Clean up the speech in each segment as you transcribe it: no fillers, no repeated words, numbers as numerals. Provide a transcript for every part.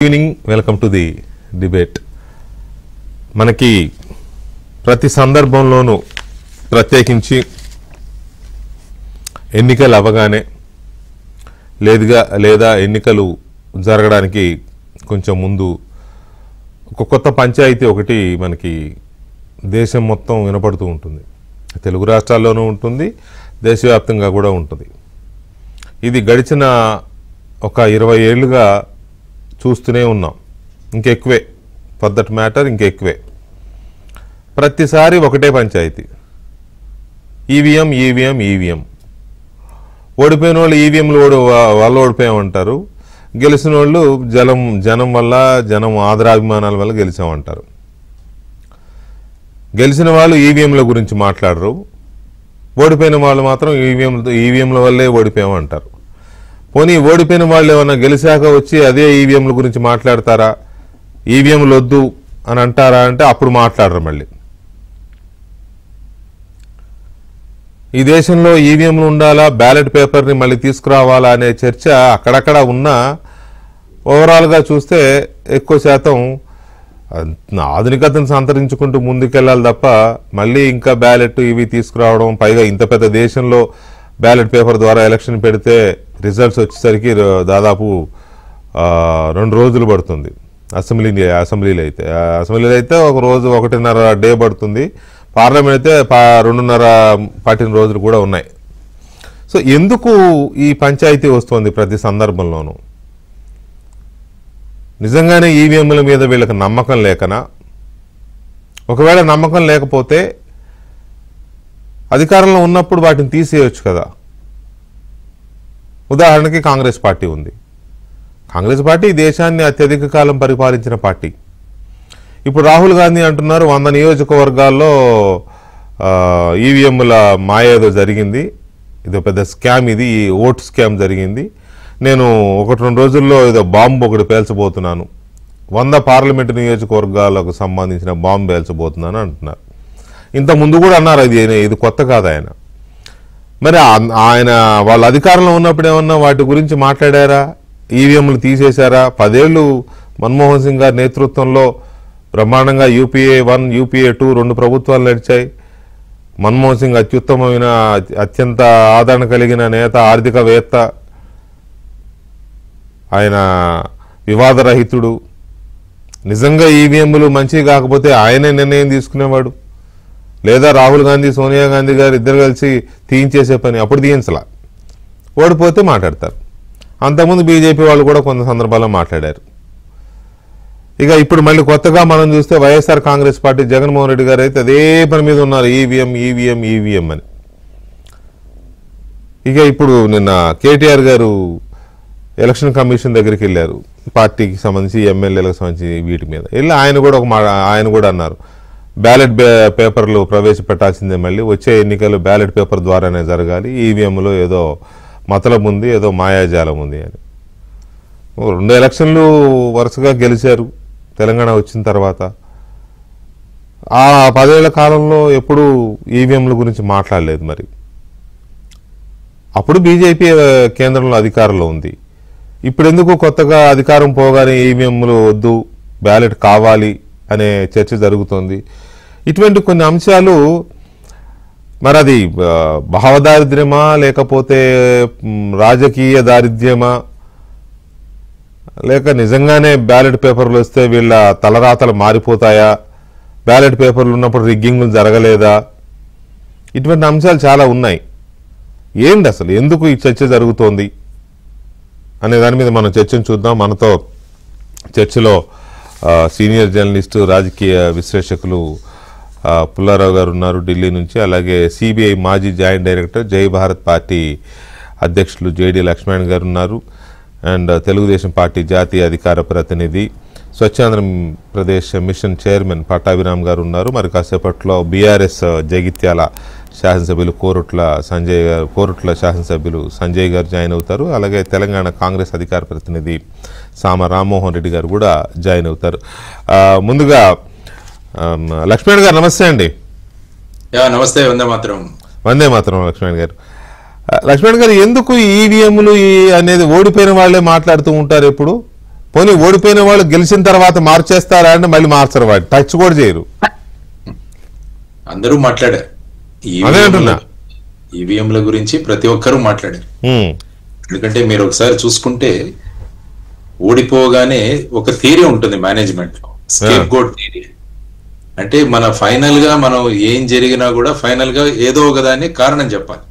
Evening welcome to the debate. మనకి ప్రతి సందర్భంలోనూ ప్రత్యేకించి ఎన్నికలు అవ్వగానే లేదా ఎన్నికలు జరగడానికి కొంచెం ముందు ఒక కొత్త పంచాయతీ ఒకటి మనకి దేశం మొత్తం వినపడుతూ ఉంటుంది. తెలుగు రాష్ట్రాల్లోనూ ఉంటుంది, దేశవ్యాప్తంగా కూడా ఉంటుంది. ఇది గడిచిన ఒక 20 ఏళ్లుగా చూస్తూనే ఉన్నాం. ఇంకెక్కువే, ఫర్ దట్ మ్యాటర్ ఇంకెక్కువే. ప్రతిసారి ఒకటే పంచాయతీ, ఈవీఎం ఈవీఎం ఈవీఎం. ఓడిపోయిన వాళ్ళు ఈవీఎంలు వల్ల ఓడిపోయామంటారు, గెలిచిన వాళ్ళు జనం వల్ల, జనం ఆదరాభిమానాల వల్ల గెలిచామంటారు. గెలిచిన వాళ్ళు ఈవీఎంల గురించి మాట్లాడరు, ఓడిపోయిన వాళ్ళు మాత్రం ఈవీఎంల వల్లే ఓడిపోయామంటారు. పోనీ ఓడిపోయిన వాళ్ళు ఏమన్నా గెలిచాక వచ్చి అదే ఈవీఎంల గురించి మాట్లాడతారా, ఈవీఎంలు వద్దు అని అంటారా అంటే అప్పుడు మాట్లాడరు. మళ్ళీ ఈ దేశంలో ఈవీఎంలు ఉండాలా, బ్యాలెట్ పేపర్ని మళ్ళీ తీసుకురావాలా అనే చర్చ అక్కడక్కడ ఉన్నా ఓవరాల్గా చూస్తే ఎక్కువ శాతం ఆధునికతను సంతరించుకుంటూ ముందుకెళ్ళాలి తప్ప మళ్ళీ ఇంకా బ్యాలెట్ ఇవి తీసుకురావడం, పైగా ఇంత పెద్ద దేశంలో బ్యాలెట్ పేపర్ ద్వారా ఎలక్షన్ పెడితే రిజల్ట్స్ వచ్చేసరికి దాదాపు 2 రోజులు పడుతుంది. అసెంబ్లీలో అయితే ఒక రోజు 1.5 డే పడుతుంది. పార్లమెంట్ అయితే 2.5 పట్టిన రోజులు కూడా ఉన్నాయి. సో ఎందుకు ఈ పంచాయతీ వస్తుంది ప్రతి సందర్భంలోనూ? నిజంగానే ఈవీఎంల మీద వీళ్ళకి నమ్మకం లేకనా? ఒకవేళ నమ్మకం లేకపోతే అధికారంలో ఉన్నప్పుడు వాటిని తీసేయచ్చు కదా. ఉదాహరణకి కాంగ్రెస్ పార్టీ ఉంది. కాంగ్రెస్ పార్టీ దేశాన్ని అత్యధిక కాలం పరిపాలించిన పార్టీ. ఇప్పుడు రాహుల్ గాంధీ అంటున్నారు 100 నియోజకవర్గాల్లో ఈవీఎంల మాయేదో జరిగింది, ఇదో పెద్ద స్కామ్, ఇది ఓట్ స్కామ్ జరిగింది, నేను 1-2 రోజుల్లో ఏదో బాంబు ఒకటి పేల్చబోతున్నాను, 100 పార్లమెంటు నియోజకవర్గాలకు సంబంధించిన బాంబు పేల్చబోతున్నాను అంటున్నారు. ఇంత ముందు కూడా అన్నారు, ఇది కొత్త కాదు ఆయన. మరి ఆయన వాళ్ళ అధికారంలో ఉన్నప్పుడు ఏమన్నా వాటి గురించి మాట్లాడారా? ఈవీఎంలు తీసేశారా? 10 ఏళ్ళు మన్మోహన్ సింగ్ గారి నేతృత్వంలో బ్రహ్మాండంగా యూపీఏ 1 యూపీఏ 2 2 ప్రభుత్వాలు నడిచాయి. మన్మోహన్ సింగ్ అత్యుత్తమమైన, అత్యంత ఆదరణ కలిగిన నేత, ఆర్థికవేత్త, ఆయన వివాదరహితుడు. నిజంగా ఈవీఎంలు మంచివి కాకపోతే ఆయనే నిర్ణయం తీసుకునేవాడు, లేదా రాహుల్ గాంధీ, సోనియా గాంధీ గారు ఇద్దరు కలిసి తీయించేసే పని. అప్పుడు తీయించలా, ఓడిపోతే మాట్లాడతారు. అంతకుముందు బీజేపీ వాళ్ళు కూడా కొంత సందర్భాల్లో మాట్లాడారు. ఇక ఇప్పుడు మళ్ళీ కొత్తగా మనం చూస్తే వైఎస్ఆర్ కాంగ్రెస్ పార్టీ, జగన్మోహన్ రెడ్డి గారు అయితే అదే పని మీద ఉన్నారు, ఈవీఎం ఈవీఎం ఈవీఎం అని. ఇక ఇప్పుడు నిన్న కేటీఆర్ గారు ఎలక్షన్ కమిషన్ దగ్గరికి వెళ్ళారు, పార్టీకి సంబంధించి, ఎమ్మెల్యేలకు సంబంధించి వీటి మీద వెళ్ళి ఆయన కూడా అన్నారు, బ్యాలెట్ పేపర్లు ప్రవేశపెట్టాల్సిందే, మళ్ళీ వచ్చే ఎన్నికలు బ్యాలెట్ పేపర్ ద్వారానే జరగాలి, ఈవీఎంలో ఏదో మతలం ఉంది, ఏదో మాయాజాలం ఉంది అని. 2 ఎలక్షన్లు వరుసగా గెలిచారు తెలంగాణ వచ్చిన తర్వాత. ఆ 10 ఏళ్ల కాలంలో ఎప్పుడూ ఈవీఎంల గురించి మాట్లాడలేదు. మరి అప్పుడు బీజేపీ కేంద్రంలో అధికారంలో ఉంది. ఇప్పుడు ఎందుకు కొత్తగా అధికారం పోగానే ఈవీఎంలు వద్దు, బ్యాలెట్ కావాలి అనే చర్చ జరుగుతోంది? ఇటువంటి కొన్ని అంశాలు మరి అది భావదారిద్ర్యమా, లేకపోతే రాజకీయ దారిద్ర్యమా, లేక నిజంగానే బ్యాలెట్ పేపర్లు వస్తే వీళ్ళ తలరాతలు మారిపోతాయా, బ్యాలెట్ పేపర్లు ఉన్నప్పుడు రిగ్గింగ్లు జరగలేదా? ఇటువంటి అంశాలు చాలా ఉన్నాయి. ఏంటి అసలు ఎందుకు ఈ చర్చ జరుగుతోంది అనే దాని మీద మనం చర్చను చూద్దాం. మనతో చర్చలో సీనియర్ జర్నలిస్టు, రాజకీయ విశ్లేషకులు పుల్లారావు గారు ఉన్నారు ఢిల్లీ నుంచి. అలాగే సిబిఐ మాజీ జాయింట్ డైరెక్టర్, జై భారత్ పార్టీ అధ్యక్షులు జేడి లక్ష్మణ్ గారు ఉన్నారు. అండ్ తెలుగుదేశం పార్టీ జాతీయ అధికార ప్రతినిధి, స్వచ్ఛాంధ్రప్రదేశ్ మిషన్ చైర్మన్ పట్టాభిరామ్ గారు ఉన్నారు. మరి కాసేపట్లో బీఆర్ఎస్ జగిత్యాల శాసనసభ్యులు కోరుట్ల శాసనసభ్యులు సంజయ్ గారు జాయిన్ అవుతారు. అలాగే తెలంగాణ కాంగ్రెస్ అధికార ప్రతినిధి సామ రామ్మోహన్ రెడ్డి గారు కూడా జాయిన్ అవుతారు. ముందుగా లక్ష్మణ్ గారు నమస్తే అండి. నమస్తే. వందే మాత్రం లక్ష్మణ్ గారు. లక్ష్మణ్ గారు, ఎందుకు ఈవీఎంలు అనేది ఓడిపోయిన వాళ్లే మాట్లాడుతూ ఉంటారు ఎప్పుడు? పోనీ ఓడిపోయిన వాళ్ళు గెలిచిన తర్వాత మార్చేస్తారా అంటే మళ్ళీ మార్చరు, వాడు టచ్ కూడా చేయరు. అందరూ మాట్లాడారు అదే అంటున్నా. ఈవీఎంల గురించి ప్రతి ఒక్కరూ మాట్లాడారు. ఎందుకంటే మీరు ఒకసారి చూసుకుంటే ఓడిపోగానే ఒక థియరీ ఉంటుంది మేనేజ్మెంట్ లో, స్కేప్ గోట్ థియరీ. అంటే మన ఫైనల్ గా మనం ఏం జరిగినా కూడా ఫైనల్ గా ఏదో ఒకదాన్ని కారణం చెప్పాలి.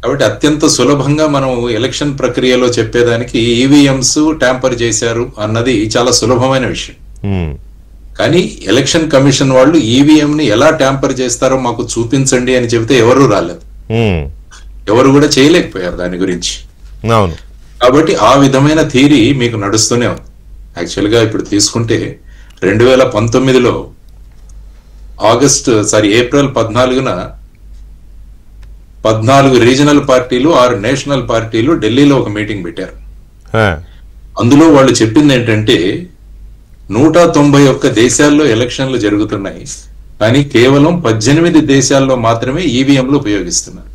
కాబట్టి అత్యంత సులభంగా మనం ఎలక్షన్ ప్రక్రియలో చెప్పేదానికి ఈవీఎంస్ ట్యాంపర్ చేశారు అన్నది చాలా సులభమైన విషయం. కానీ ఎలక్షన్ కమిషన్ వాళ్ళు ఈవీఎం ని ఎలా ట్యాంపర్ చేస్తారో మాకు చూపించండి అని చెబితే ఎవరు రాలేదు, ఎవరు కూడా చేయలేకపోయారు దాని గురించి. కాబట్టి ఆ విధమైన థియరీ మీకు నడుస్తూనే ఉంది. యాక్చువల్ గా ఇప్పుడు తీసుకుంటే 2019లో ఏప్రిల్ 14న 14 రీజనల్ పార్టీలు 6 నేషనల్ పార్టీలు ఢిల్లీలో ఒక మీటింగ్ పెట్టారు. అందులో వాళ్ళు చెప్పింది ఏంటంటే 191 దేశాల్లో ఎలక్షన్లు జరుగుతున్నాయి, కానీ కేవలం 18 దేశాల్లో మాత్రమే ఈవీఎంలు ఉపయోగిస్తున్నారు.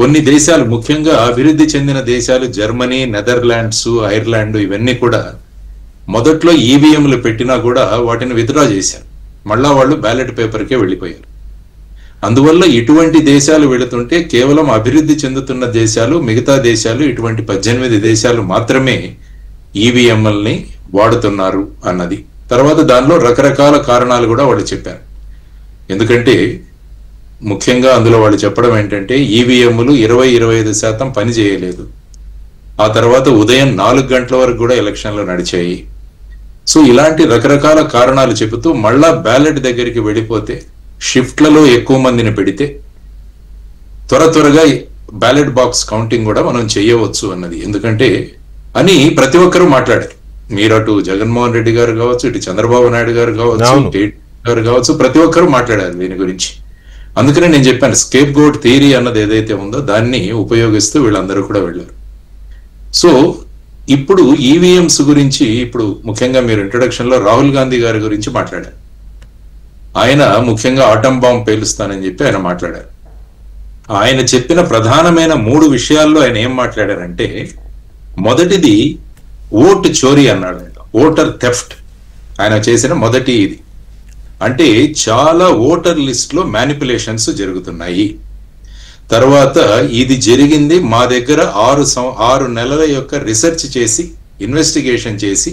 కొన్ని దేశాలు, ముఖ్యంగా అభివృద్ధి చెందిన దేశాలు జర్మనీ, నెదర్లాండ్స్, ఐర్లాండ్, ఇవన్నీ కూడా మొదట్లో ఈవీఎంలు పెట్టినా కూడా వాటిని విత్డ్రా చేశారు, మళ్ళా వాళ్ళు బ్యాలెట్ పేపర్కే వెళ్ళిపోయారు. అందువల్ల ఇటువంటి దేశాలు వెళుతుంటే కేవలం అభివృద్ధి చెందుతున్న దేశాలు, మిగతా దేశాలు, ఇటువంటి 18 దేశాలు మాత్రమే ఈవీఎంఎల్ని వాడుతున్నారు అన్నది. తర్వాత దానిలో రకరకాల కారణాలు కూడా వాళ్ళు చెప్పారు. ఎందుకంటే ముఖ్యంగా అందులో వాళ్ళు చెప్పడం ఏంటంటే ఈవీఎంలు 20-25% పని చేయలేదు. ఆ తర్వాత ఉదయం 4 గంటల వరకు కూడా ఎలక్షన్లు నడిచాయి. సో ఇలాంటి రకరకాల కారణాలు చెబుతూ మళ్ళా బ్యాలెట్ దగ్గరికి వెళ్ళిపోతే, షిఫ్ట్లలో ఎక్కువ మందిని పెడితే త్వరగా బ్యాలెట్ బాక్స్ కౌంటింగ్ కూడా మనం చేయవచ్చు అన్నది. ఎందుకంటే అని ప్రతి ఒక్కరూ మాట్లాడారు. మీరు అటు జగన్మోహన్ రెడ్డి గారు కావచ్చు, ఇటు చంద్రబాబు నాయుడు గారు కావచ్చు, గారు కావచ్చు, ప్రతి ఒక్కరూ మాట్లాడారు దీని గురించి. అందుకనే నేను చెప్పాను, స్కేప్ గోట్ థియరీ అన్నది ఏదైతే ఉందో దాన్ని ఉపయోగిస్తూ వీళ్ళందరూ కూడా వెళ్ళారు. సో ఇప్పుడు ఈవీఎంస్ గురించి, ఇప్పుడు ముఖ్యంగా మీరు ఇంట్రొడక్షన్ లో రాహుల్ గాంధీ గారి గురించి మాట్లాడారు. ఆయన ముఖ్యంగా ఆటం బాంబ్ పేలుస్తానని చెప్పి ఆయన మాట్లాడారు. ఆయన చెప్పిన ప్రధానమైన 3 విషయాల్లో ఆయన ఏం మాట్లాడారంటే, మొదటిది ఓటు చోరీ అన్నాడు. ఓటర్ థెఫ్ట్ ఆయన చేసిన మొదటి ఇది. అంటే చాలా ఓటర్ లిస్ట్ లో మ్యానిపులేషన్స్ జరుగుతున్నాయి. తర్వాత ఇది జరిగింది మా దగ్గర 6 నెలల యొక్క రీసెర్చ్ చేసి, ఇన్వెస్టిగేషన్ చేసి,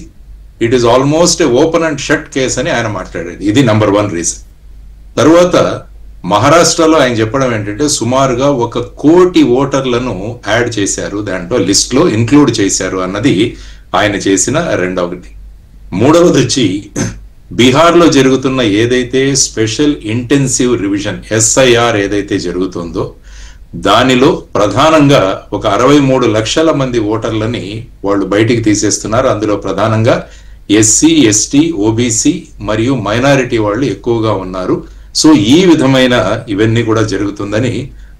it is almost open and shut case అని ఆయన మాట్లాడేది. ఇది నంబర్ 1 రీజన్. తర్వాత మహారాష్ట్రలో ఆయన చెప్పడం ఏంటంటే సుమారుగా 1 కోటి ఓటర్లను యాడ్ చేశారు, దాంట్లో లిస్ట్ లో ఇంక్లూడ్ చేశారు అన్నది ఆయన చేసిన రెండవది. మూడవది వచ్చి బీహార్ లో జరుగుతున్న ఏదైతే స్పెషల్ ఇంటెన్సివ్ రివిజన్ ఎస్ఐఆర్ ఏదైతే జరుగుతుందో దానిలో ప్రధానంగా ఒక 63 లక్షల మంది ఓటర్లని వాళ్ళు బయటికి తీసేస్తున్నారు. అందులో ప్రధానంగా ఎస్సీ, ఎస్టీ, ఓబీసీ మరియు మైనారిటీ వాళ్ళు ఎక్కువగా ఉన్నారు. సో ఈ విధమైన ఇవన్నీ కూడా జరుగుతుందని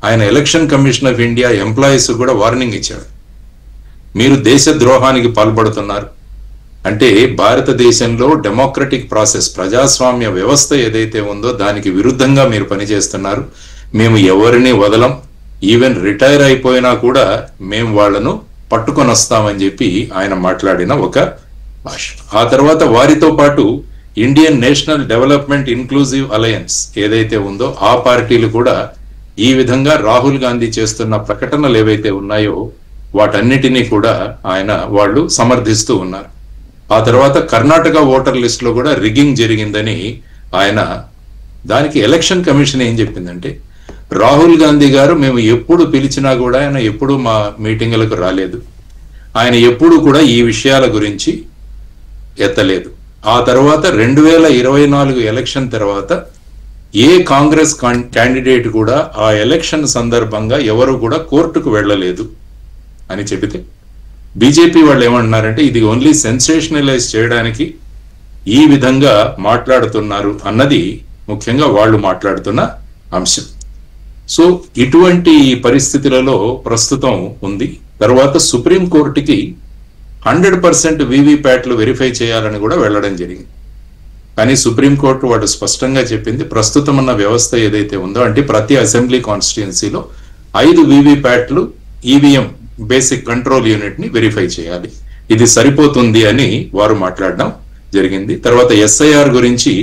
ఆయన election commission of India employees కూడా వార్నింగ్ ఇచ్చాడు. మీరు దేశ ద్రోహానికి పాల్పడుతున్నారు, అంటే భారతదేశంలో డెమోక్రటిక్ ప్రాసెస్, ప్రజాస్వామ్య వ్యవస్థ ఏదైతే ఉందో దానికి విరుద్ధంగా మీరు పనిచేస్తున్నారు. మేము ఎవరిని వదలం, ఈవెన్ రిటైర్ అయిపోయినా కూడా మేము వాళ్లను పట్టుకొని వస్తామని చెప్పి ఆయన మాట్లాడిన ఒక భాష. ఆ తర్వాత వారితో పాటు Indian national development inclusive alliance ఏదైతే ఉందో ఆ పార్టీలు కూడా ఈ విధంగా రాహుల్ గాంధీ చేస్తున్న ప్రకటనలు ఏవైతే ఉన్నాయో వాటన్నిటినీ కూడా వాళ్ళు సమర్థిస్తూ ఉన్నారు. ఆ తర్వాత కర్ణాటక ఓటర్ లిస్ట్ లో కూడా రిగ్గింగ్ జరిగిందని ఆయన, దానికి ఎలక్షన్ కమిషన్ ఏం చెప్పిందంటే, రాహుల్ గాంధీ గారు మేము ఎప్పుడు పిలిచినా కూడా ఆయన ఎప్పుడు మా మీటింగులకు రాలేదు, ఆయన ఎప్పుడు కూడా ఈ విషయాల గురించి ఎత్తలేదు. ఆ తర్వాత 2024 ఎలక్షన్ తర్వాత ఏ కాంగ్రెస్ క్యాండిడేట్ కూడా ఆ ఎలక్షన్ సందర్భంగా ఎవరు కూడా కోర్టుకు వెళ్ళలేదు అని చెబితే, బీజేపీ వాళ్ళు ఏమంటున్నారంటే ఇది ఓన్లీ సెన్సేషనలైజ్ చేయడానికి ఈ విధంగా మాట్లాడుతున్నారు అన్నది ముఖ్యంగా వాళ్ళు మాట్లాడుతున్న అంశం. సో ఇటువంటి పరిస్థితులలో ప్రస్తుతం ఉంది. తర్వాత సుప్రీంకోర్టుకి 100% వీవీప్యాట్లు వెరిఫై చేయాలని కూడా వెళ్ళడం జరిగింది. కానీ సుప్రీంకోర్టు వాడు స్పష్టంగా చెప్పింది, ప్రస్తుతం ఉన్న వ్యవస్థ ఏదైతే ఉందో అంటే ప్రతి అసెంబ్లీ కాన్స్టిట్యుయెన్సీలో 5 వీవీప్యాట్లు ఈవీఎం బేసిక్ కంట్రోల్ యూనిట్ ని వెరిఫై చేయాలి. ఇది సరిపోతుంది అని వారు మాట్లాడడం జరిగింది. తర్వాత ఎస్ఐఆర్ గురించి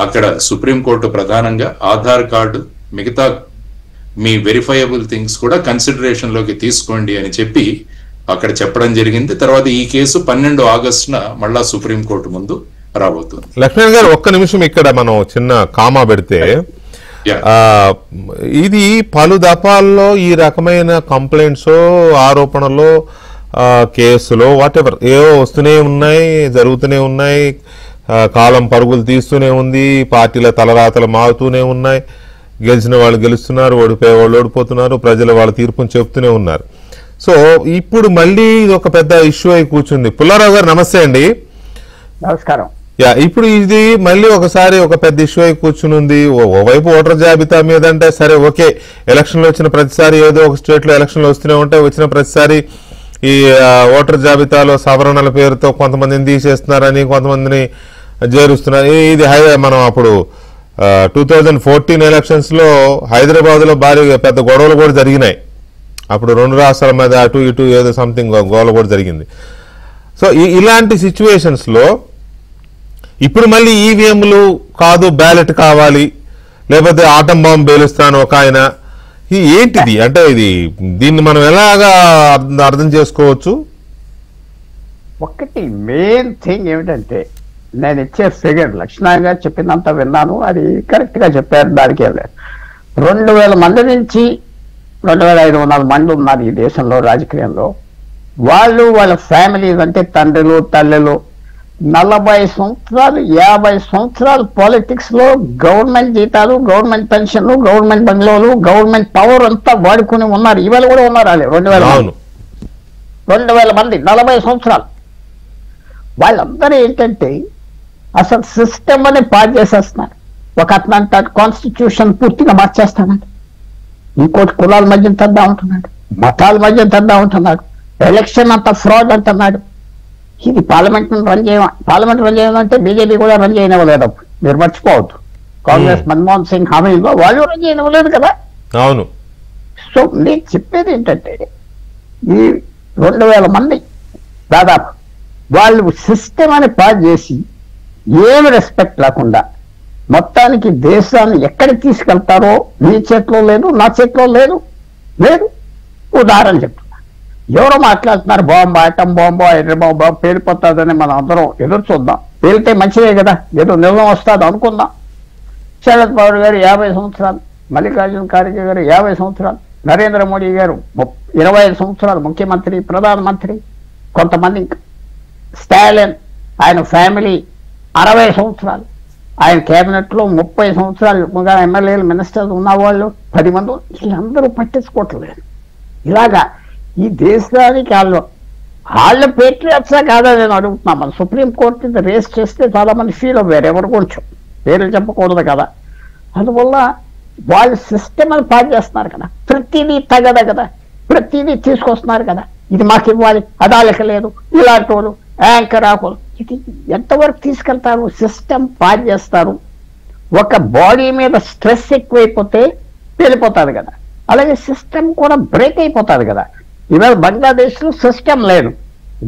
అక్కడ సుప్రీంకోర్టు ప్రధానంగా ఆధార్ కార్డు మిగతా మీ వెరిఫైయబుల్ థింగ్స్ కూడా కన్సిడరేషన్ లోకి తీసుకోండి అని చెప్పి అక్కడ చెప్పడం జరిగింది. తర్వాత ఈ కేసు 12 ఆగస్టున మళ్ళా సుప్రీంకోర్టు ముందు రాబోతుంది. లక్ష్మణ్ గారు ఒక్క నిమిషం ఇక్కడ మనం చిన్న కామా పెడితే, ఇది పలు దఫాల్లో ఈ రకమైన కంప్లైంట్స్, ఆరోపణలు, కేసులో వాటెవర్ ఏవో వస్తూనే ఉన్నాయి, జరుగుతూనే ఉన్నాయి, కాలం పరుగులు తీస్తూనే ఉంది, పార్టీల తలరాతలు మారుతూనే ఉన్నాయి, గెలిచిన వాళ్ళు గెలుస్తున్నారు, ఓడిపోయే వాళ్ళు ఓడిపోతున్నారు, ప్రజలు వాళ్ళ తీర్పుని చెప్తూనే ఉన్నారు. సో ఇప్పుడు మళ్ళీ ఇది ఒక పెద్ద ఇష్యూ అయి కూర్చుంది. పుల్లారావు గారు నమస్తే అండి. నమస్కారం. ఇప్పుడు ఇది మళ్ళీ ఒకసారి ఒక పెద్ద ఇష్యూ అయి కూర్చునుంది. ఓవైపు ఓటర్ జాబితా మీద అంటే సరే ఓకే, ఎలక్షన్లు వచ్చిన ప్రతిసారి ఏదో ఒక స్టేట్ లో ఎలక్షన్లు వస్తూనే ఉంటాయి, వచ్చిన ప్రతిసారి ఈ ఓటర్ జాబితాలో సవరణల పేరుతో కొంతమందిని తీసేస్తున్నారని, కొంతమందిని చేరుస్తున్నారు. ఇది మనం అప్పుడు 2014 ఎలక్షన్స్ లో హైదరాబాద్ లో భారీ పెద్ద గొడవలు కూడా జరిగినాయి. అప్పుడు 2 రాష్ట్రాల మధ్య అటు ఇటు ఏదో సంథింగ్ గొడవ కూడా జరిగింది. సో ఇలాంటి సిచ్యువేషన్స్ లో ఇప్పుడు మళ్ళీ ఈవీఎంలు కాదు బ్యాలెట్ కావాలి, లేకపోతే ఆటం బాంబు పేలుస్తాను ఒక ఆయన, ఏంటిది అంటే దీన్ని మనం ఎలాగా అర్థం చేసుకోవచ్చు? ఒకటి మెయిన్ థింగ్ ఏమిటంటే, నేను ఇచ్చే ఫిగర్ లక్ష్మణ్ గారు చెప్పినంత విన్నాను, అది కరెక్ట్ గా చెప్పారు, దానికి ఏం లేదు. 2000 మంది నుంచి 2500 మంది ఉన్నారు ఈ దేశంలో రాజకీయంలో. వాళ్ళ ఫ్యామిలీస్ అంటే తండ్రులు తల్లులు 40 సంవత్సరాలు 50 సంవత్సరాలు పాలిటిక్స్ లో గవర్నమెంట్ జీతాలు, గవర్నమెంట్ పెన్షన్లు, గవర్నమెంట్ బంగ్లాలు, గవర్నమెంట్ పవర్ అంతా వాడుకుని ఉన్నారు. ఇవాళ కూడా ఉన్నారు వాళ్ళు 2000 మంది 40 సంవత్సరాలు. వాళ్ళందరూ ఏంటంటే అసలు సిస్టమ్ అని పాడు చేసేస్తున్నారు. ఒక అతను అంటాడు కాన్స్టిట్యూషన్ పూర్తిగా మార్చేస్తానండి, ఇంకోటి కులాల మధ్య తద్దా ఉంటున్నాడు, మతాల మధ్య తద్దా ఉంటున్నాడు, ఎలక్షన్ అంతా ఫ్రాడ్ అంటున్నాడు. ఇది పార్లమెంట్ రన్ చేయాలంటే బీజేపీ కూడా రన్ చేయనివ్వలేదు. అప్పుడు మీరు మర్చిపోవద్దు, కాంగ్రెస్ మన్మోహన్ సింగ్ హామీలో వాళ్ళు రన్ చేయనివ్వలేదు కదా. అవును. సో నేను చెప్పేది ఏంటంటే, ఈ 2000 మంది దాదాపు వాళ్ళు సిస్టమ్ అని పాస్ చేసి ఏమి రెస్పెక్ట్ లేకుండా మొత్తానికి దేశాన్ని ఎక్కడికి తీసుకెళ్తారో మీ చేతిలో లేదు, నా చేతిలో లేదు. ఉదాహరణ చెప్తున్నా, ఎవరో మాట్లాడుతున్నారు బాంబు, ఆటం బాంబు, బాంబు పేలిపోతుందని మనం అందరం ఎదురు చూద్దాం. పేలితే మంచిదే కదా, ఏదో నిజం వస్తుంది అనుకుందాం. శరద్ పవార్ గారు 50 సంవత్సరాలు, మల్లికార్జున ఖార్గే గారు 50 సంవత్సరాలు, నరేంద్ర మోడీ గారు 25 సంవత్సరాలు ముఖ్యమంత్రి, ప్రధానమంత్రి, కొంతమంది స్టాలిన్ ఆయన ఫ్యామిలీ 60 సంవత్సరాలు, ఆయన కేబినెట్ లో 30 సంవత్సరాలు ఎమ్మెల్యేలు, మినిస్టర్లు ఉన్నవాళ్ళు 10 మంది. వీళ్ళందరూ పట్టించుకోవట్లేదు. ఇలాగా ఈ దేశానికి వాళ్ళ పేట్రియట్సా కాదా నేను అడుగుతున్నా. మన సుప్రీంకోర్టు రేస్ చేస్తే చాలా మంది ఫీల్ అవ్వారు, ఎవరు కొంచెం పేర్లు చెప్పకూడదు కదా. అందువల్ల వాళ్ళు సిస్టమ్ అని పాడు చేస్తున్నారు కదా, ప్రతిదీ తగదు కదా, ప్రతిదీ తీసుకొస్తున్నారు కదా. ఇది మాకు ఇవ్వాలి, అదాలకి లేదు, ఇలాంటి వాళ్ళు యాంకర్ ఆకులు, ఇది ఎంతవరకు తీసుకెళ్తారు? సిస్టమ్ పాడు చేస్తారు. ఒక బాడీ మీద స్ట్రెస్ ఎక్కువైపోతే వెళ్ళిపోతుంది కదా, అలాగే సిస్టమ్ కూడా బ్రేక్ అయిపోతుంది కదా. ఇవాళ బంగ్లాదేశ్ లో సిస్టమ్ లేదు.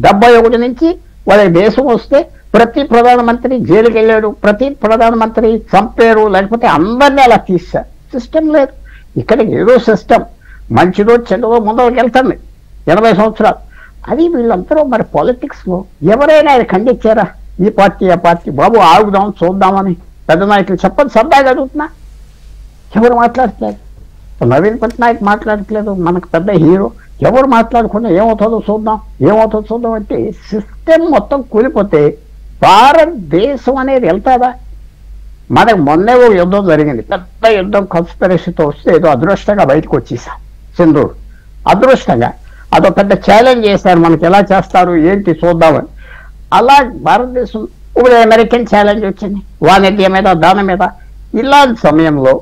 71 నుంచి వాళ్ళ దేశం వస్తే ప్రతి ప్రధానమంత్రి జైలుకి వెళ్ళాడు, ప్రతి ప్రధానమంత్రి చంపారు, లేకపోతే అందరినీ అలా తీశారు. సిస్టమ్ లేదు. ఇక్కడ ఏదో సిస్టమ్ మంచిదో చెడ్డదో ముందరికి వెళ్తుంది 80 సంవత్సరాలు. అది వీళ్ళందరూ మరి పాలిటిక్స్ లో ఎవరైనా ఆయన ఖండించారా? ఈ పార్టీ ఆ పార్టీ, బాబు ఆగుదాం చూద్దామని పెద్ద నాయకులు చెప్పండి. సరదాగా అడుగుతున్నా, ఎవరు మాట్లాడట్లేదు. నవీన్ పట్నాయక్ మాట్లాడట్లేదు, మనకు పెద్ద హీరో. ఎవరు మాట్లాడుకున్నా ఏమవుతుందో చూద్దాం అంటే సిస్టమ్ మొత్తం కూలిపోతే భారతదేశం అనేది వెళ్తాదా? మనకు మొన్నే ఓ యుద్ధం జరిగింది, పెద్ద యుద్ధం, కన్స్పిరసీతో వస్తే ఏదో అదృష్టంగా బయటకు వచ్చేసాం. సింధూర్ అదృష్టంగా అదో పెద్ద ఛాలెంజ్ చేశారు, మనకి ఎలా చేస్తారు ఏంటి చూద్దామని. అలా భారతదేశం ఇప్పుడు అమెరికన్ ఛాలెంజ్ వచ్చింది వాణిజ్యం మీద, దాని మీద. ఇలాంటి సమయంలో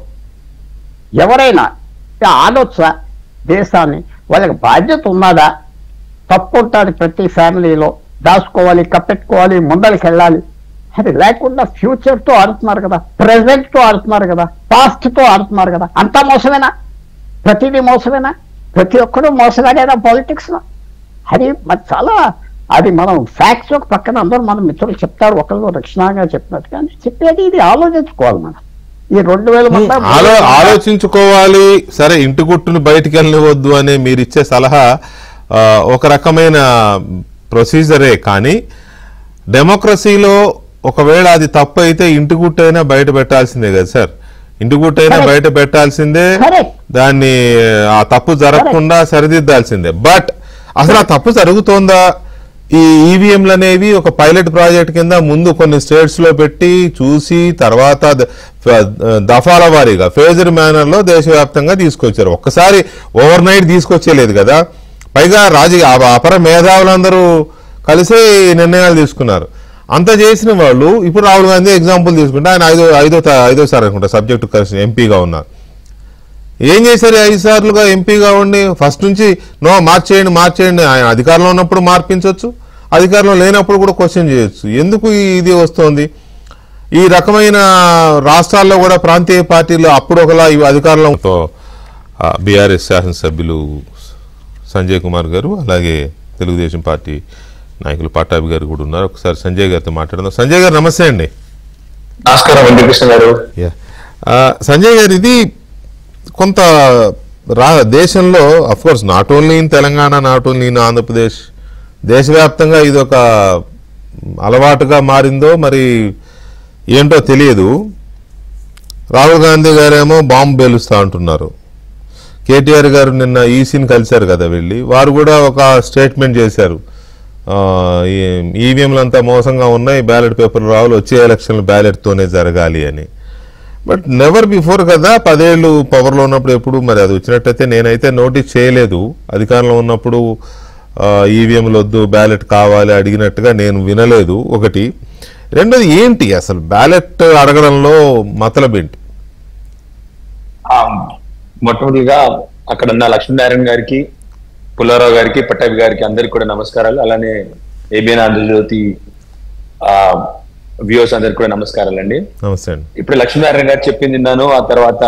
ఎవరైనా ఆలోచన దేశాన్ని, వాళ్ళకి బాధ్యత ఉన్నదా? తప్పు ఉంటుంది ప్రతి ఫ్యామిలీలో, దాచుకోవాలి, కప్పెట్టుకోవాలి, ముందరికి వెళ్ళాలి. అది లేకుండా ఫ్యూచర్తో ఆడుతున్నారు కదా, ప్రెసెంట్తో ఆడుతున్నారు కదా, పాస్ట్తో ఆడుతున్నారు కదా. అంతా మోసమేనా? ప్రతిదీ మోసమేనా? ప్రతి ఒక్కరూ మోసగాడేనా పాలిటిక్స్ లో? అది మరి చాలా అది మనం ఫ్యాక్ట్స్ ఒక పక్కన అందరూ మన మిత్రులు చెప్తారు, ఒకళ్ళు రక్షణగా చెప్పినట్టు, కానీ చెప్పేది ఇది ఆలోచించుకోవాలి మనం. ఈ 2000 మంది ఆలోచించుకోవాలి. సరే, ఇంటి గుట్టును బయటికి వెళ్ళవద్దు అనే మీరు ఇచ్చే సలహా ఒక రకమైన ప్రొసీజరే, కానీ డెమోక్రసీలో ఒకవేళ అది తప్పు అయితే ఇంటి గుట్టైనా బయట పెట్టాల్సిందే కదా సార్. ఇంటి గుట్టైనా బయట పెట్టాల్సిందే, దాన్ని ఆ తప్పు జరగకుండా సరిదిద్దాల్సిందే. బట్ అసలు ఆ తప్పు జరుగుతోందా? ఈ ఈవీఎంలు అనేవి ఒక పైలట్ ప్రాజెక్ట్ కింద ముందు కొన్ని స్టేట్స్ లో పెట్టి చూసి తర్వాత దఫాల వారీగా ఫేజర్ మేనర్ లో దేశవ్యాప్తంగా తీసుకొచ్చారు. ఒక్కసారి ఓవర్ నైట్ తీసుకొచ్చేలేదు కదా. పైగా అపర మేధావులందరూ కలిసే నిర్ణయాలు తీసుకున్నారు. అంత చేసిన వాళ్ళు ఇప్పుడు రాహుల్ గాంధీ ఎగ్జాంపుల్ తీసుకుంటే ఆయన ఐదోసారి అనుకుంటా సబ్జెక్టు కలిసి ఎంపీగా ఉన్నారు. ఏం చేశారు? 5 సార్లుగా ఎంపీగా ఉండి ఫస్ట్ నుంచి నో మార్చేయండి. ఆయన అధికారంలో ఉన్నప్పుడు మార్పించవచ్చు, అధికారంలో లేనప్పుడు కూడా క్వశ్చన్ చేయొచ్చు. ఎందుకు ఇది వస్తుంది? ఈ రకమైన రాష్ట్రాల్లో కూడా ప్రాంతీయ పార్టీలు అప్పుడు ఒకలా అధికారంలో బీఆర్ఎస్ శాసనసభ్యులు సంజయ్ కుమార్ గారు, అలాగే తెలుగుదేశం పార్టీ నాయకులు పట్టాభి గారు కూడా ఉన్నారు. ఒకసారి సంజయ్ గారితో మాట్లాడదాం. సంజయ్ గారు నమస్తే అండి. నమస్కారం వెంకటకృష్ణ గారు. సంజయ్ గారు, ఇది కొంత దేశంలో of course not only in Telangana, not only in Andhra Pradesh, దేశవ్యాప్తంగా ఇది ఒక అలవాటుగా మారిందో మరి ఏంటో తెలియదు. రాహుల్ గాంధీ గారేమో బాంబు పేలుస్తా అంటున్నారు. కేటీఆర్ గారు నిన్న ఈసీని కలిశారు కదా వెళ్ళి, వారు కూడా ఒక స్టేట్మెంట్ చేశారు, ఈవీఎంలు అంతా మోసంగా ఉన్నాయి, బ్యాలెట్ పేపర్లు రావాలి, వచ్చే ఎలక్షన్లు బ్యాలెట్తోనే జరగాలి అని. బట్ నెవర్ బిఫోర్ కదా, 10 ఏళ్ళు పవర్లో ఉన్నప్పుడు ఎప్పుడు మరి అది వచ్చినట్టయితే నేనైతే నోటీస్ చేయలేదు. అధికారంలో ఉన్నప్పుడు ఈవీఎంలు వద్దు బ్యాలెట్ కావాలి అడిగినట్టుగా నేను వినలేదు. ఒకటి. రెండోది, ఏంటి అసలు బ్యాలెట్ అడగడంలో మతలబ్ ఏంటి? మొట్టమొదటిగా అక్కడ ఉన్న లక్ష్మీనారాయణ గారికి, పుల్లారావు గారికి, పట్టాభి గారికి అందరికి కూడా నమస్కారాలు. అలానే ఏబిఎన్ ఆంధ్రజ్యోతి వ్యూవర్స్ అందరికి కూడా నమస్కారాలండి. నమస్తే అండి. ఇప్పుడు లక్ష్మీనారాయణ గారు చెప్పింది విన్నాను. ఆ తర్వాత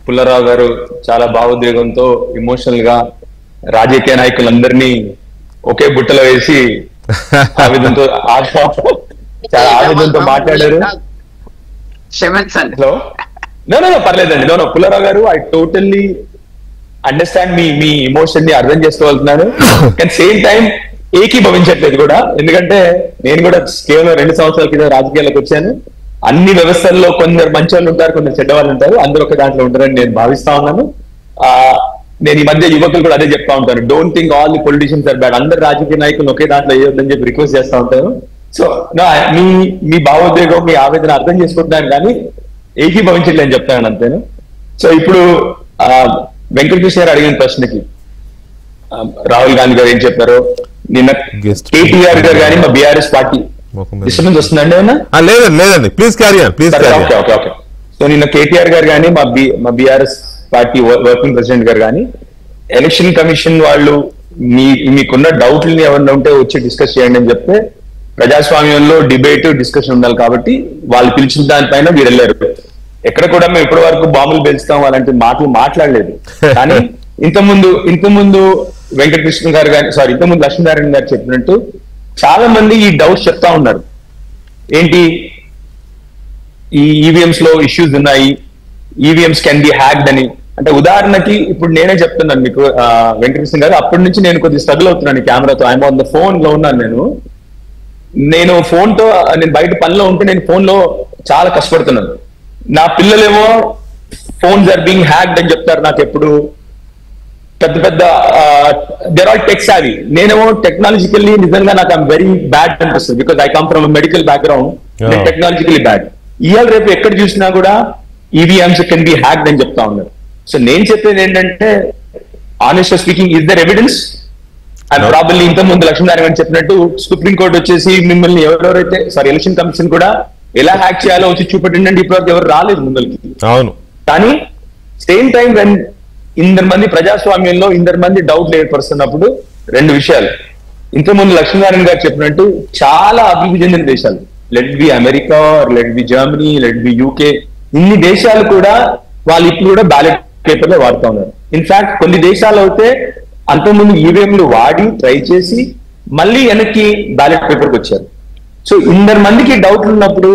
పుల్లారావు గారు చాలా భావోద్వేగంతో, ఎమోషనల్ గా రాజకీయ నాయకులందరినీ ఒకే బుట్టలో వేసి ఆవేదనతో చాలా ఆవేదనతో మాట్లాడారు. క్షమించండి. హలో, నో పర్లేదండి. నో పుల్లారావు గారు, I totally understand me emotion ని అర్థం చేసుకోగలుగుతున్నాను. కానీ సేమ్ టైం ఏకీభవించట్లేదు కూడా. ఎందుకంటే నేను కూడా కేవలం 2 సంవత్సరాల క్రితం రాజకీయాలకు వచ్చాను. అన్ని వ్యవస్థల్లో కొందరు మంచి వాళ్ళు ఉంటారు, కొందరు చెడ్డ వాళ్ళు ఉంటారు. అందరూ ఒక దాంట్లో ఉంటారని నేను భావిస్తా ఉన్నాను. నేను ఈ మధ్య యువకులు కూడా అదే చెప్తా ఉంటాను, don't think all the politicians are bad. అందరు రాజకీయ నాయకులు ఒకే దాంట్లో వేయొద్దని చెప్పి రిక్వెస్ట్ చేస్తా ఉంటాను. సో మీ భావోద్వేగం, మీ ఆవేదన అర్థం చేసుకుంటున్నాను, కానీ ఏకీభవించట్లేదని చెప్తాను అంతేను. సో ఇప్పుడు వెంకటకృష్ణ గారు అడిగిన ప్రశ్నకి రాహుల్ గాంధీ గారు ఏం చెప్పారో, నిన్న కేటీఆర్ గారు కానీ మా బీఆర్ఎస్ పార్టీ డిస్టర్బెన్స్ వస్తుందండి ఏమన్నా? లేదండి, please carry on. Okay. So నిన్న కేటీఆర్ గారు కానీ మా బీఆర్ఎస్ పార్టీ వర్కింగ్ ప్రెసిడెంట్ గారు కానీ ఎలక్షన్ కమిషన్ వాళ్ళు మీకున్న డౌట్లని ఏమన్నా ఉంటే వచ్చి డిస్కస్ చేయండి అని చెప్తే, ప్రజాస్వామ్యంలో డిబేట్ డిస్కషన్ ఉండాలి కాబట్టి వాళ్ళు పిలిచిన దానిపైన మీరు వెళ్ళారు. ఎక్కడ కూడా మేము ఇప్పటి వరకు బాంబులు పేల్చుతాం అలాంటి మాటలు మాట్లాడలేదు. కానీ ఇంతకుముందు వెంకటకృష్ణ గారు కానీ ఇంతకుముందు లక్ష్మీనారాయణ గారు చెప్పినట్టు చాలా మంది ఈ డౌట్స్ చెప్తా ఉన్నారు. ఏంటి, ఈ ఈవీఎంస్ లో ఇష్యూస్ ఉన్నాయి, ఈవీఎంస్ కెన్ బి హ్యాక్డ్ అని. అంటే ఉదాహరణకి ఇప్పుడు నేనే చెప్తున్నాను మీకు వెంకటకృష్ణ గారు, అప్పటి నుంచి నేను కొద్దిగా స్ట్రగుల్ అవుతున్నాను కెమెరాతో. ఐఎమ్ ఆన్ ద ఫోన్ లో ఉన్నాను. నేను ఫోన్ తో నేను బయట పనిలో ఉంటే నేను ఫోన్ లో చాలా కష్టపడుతున్నాను. నా పిల్లలేమో ఫోన్స్ ఆర్ బీయింగ్ హ్యాక్డ్ అని చెప్తారు నాకు ఎప్పుడు. పెద్ద దేర్ ఆల్ టెక్ సావీ. నేనేమో టెక్నాలజికల్లీ నిజంగా నాకు ఐఎమ్ వెరీ బ్యాడ్ అనిపిస్తుంది, because I come from medical background. నేను టెక్నాలజికల్లీ బ్యాడ్. ఇవాళ రేపు ఎక్కడ చూసినా కూడా ఈవీఎంస్ కెన్ బి హ్యాక్డ్ అని చెప్తా ఉన్నారు. సో నేను చెప్పేది ఏంటంటే, honest speaking, is there evidence? And probably ఇంతకుముందు లక్ష్మీనారాయణ చెప్పినట్టు సుప్రీంకోర్టు వచ్చేసి మిమ్మల్ని ఎవరెవరైతే ఎలక్షన్ కమిషన్ కూడా ఎలా హ్యాక్ చేయాలో వచ్చి చూపెట్టిందంటే ఇప్పటివరకు ఎవరు రాలేదు ముందరికి. అవును. కానీ సేమ్ టైం వెన్ ఇందరు మంది ప్రజాస్వామ్యంలో మంది డౌట్లు ఏర్పరుస్తున్నప్పుడు 2 విషయాలు. ఇంతకుముందు లక్ష్మీనారాయణ గారు చెప్పినట్టు చాలా అభివృద్ధి చెందిన దేశాలు, let be America, let be Germany, let be UK, ఇన్ని దేశాలు కూడా వాళ్ళు ఇప్పుడు కూడా బ్యాలెట్ పేపర్లో వాడుతూ ఉన్నారు. ఇన్ఫాక్ట్ కొన్ని దేశాలు అయితే అంతకుముందు ఈవీఎంలు వాడి ట్రై చేసి మళ్ళీ వెనక్కి బ్యాలెట్ పేపర్కి వచ్చారు. సో 200 మందికి డౌట్లు ఉన్నప్పుడు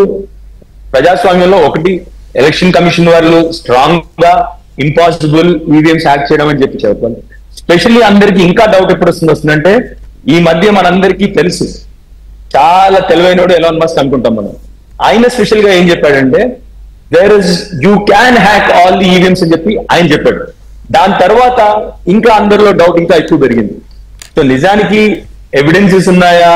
ప్రజాస్వామ్యంలో ఒకటి ఎలక్షన్ కమిషన్ వాళ్ళు స్ట్రాంగ్ గా ఇంపాసిబుల్ ఈవీఎంస్ హ్యాక్ చేయడం అని చెప్పి చెప్పాలి. స్పెషల్లీ అందరికి ఇంకా డౌట్ ఎప్పుడు వస్తుందంటే ఈ మధ్య మనందరికీ తెలుసు, చాలా తెలివైనడు ఎలాన్ మస్క్ అనుకుంటాం మనం. ఆయన స్పెషల్ గా ఏం చెప్పాడంటే you can hack all the EVMs అని చెప్పి ఆయన చెప్పాడు. దాని తర్వాత ఇంకా అందరిలో డౌట్ ఇంకా ఎక్కువ పెరిగింది. సో నిజానికి ఎవిడెన్సెస్ ఉన్నాయా?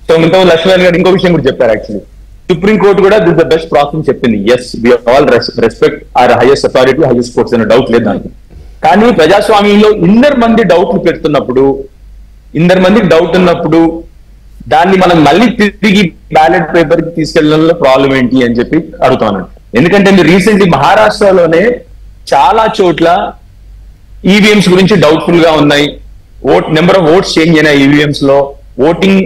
సో ఇంత లక్ష్మణ్ గారు ఇంకో విషయం కూడా చెప్పారు. యాక్చువల్లీ సుప్రీం కోర్టు కూడా దిస్ ద బెస్ట్ ప్రాసెస్ చెప్పింది. As we all respect our highest authority, highest courts అనే డౌట్ లేదు దానికి. కానీ ప్రజాస్వామ్యంలో 200 మంది డౌట్లు పెడుతున్నప్పుడు, 200 మందికి డౌట్ ఉన్నప్పుడు దాన్ని మనం మళ్ళీ తిరిగి బ్యాలెట్ పేపర్ కి తీసుకెళ్లడంలో ప్రాబ్లం ఏంటి అని చెప్పి అడుగుతాను. ఎందుకంటే మీరు రీసెంట్లీ మహారాష్ట్రలోనే చాలా చోట్ల ఈవీఎంస్ గురించి డౌట్ఫుల్ గా ఉన్నాయి. నెంబర్ ఆఫ్ ఓట్స్ చేంజ్ అయినాయి ఈవీఎంస్ లో. ఓటింగ్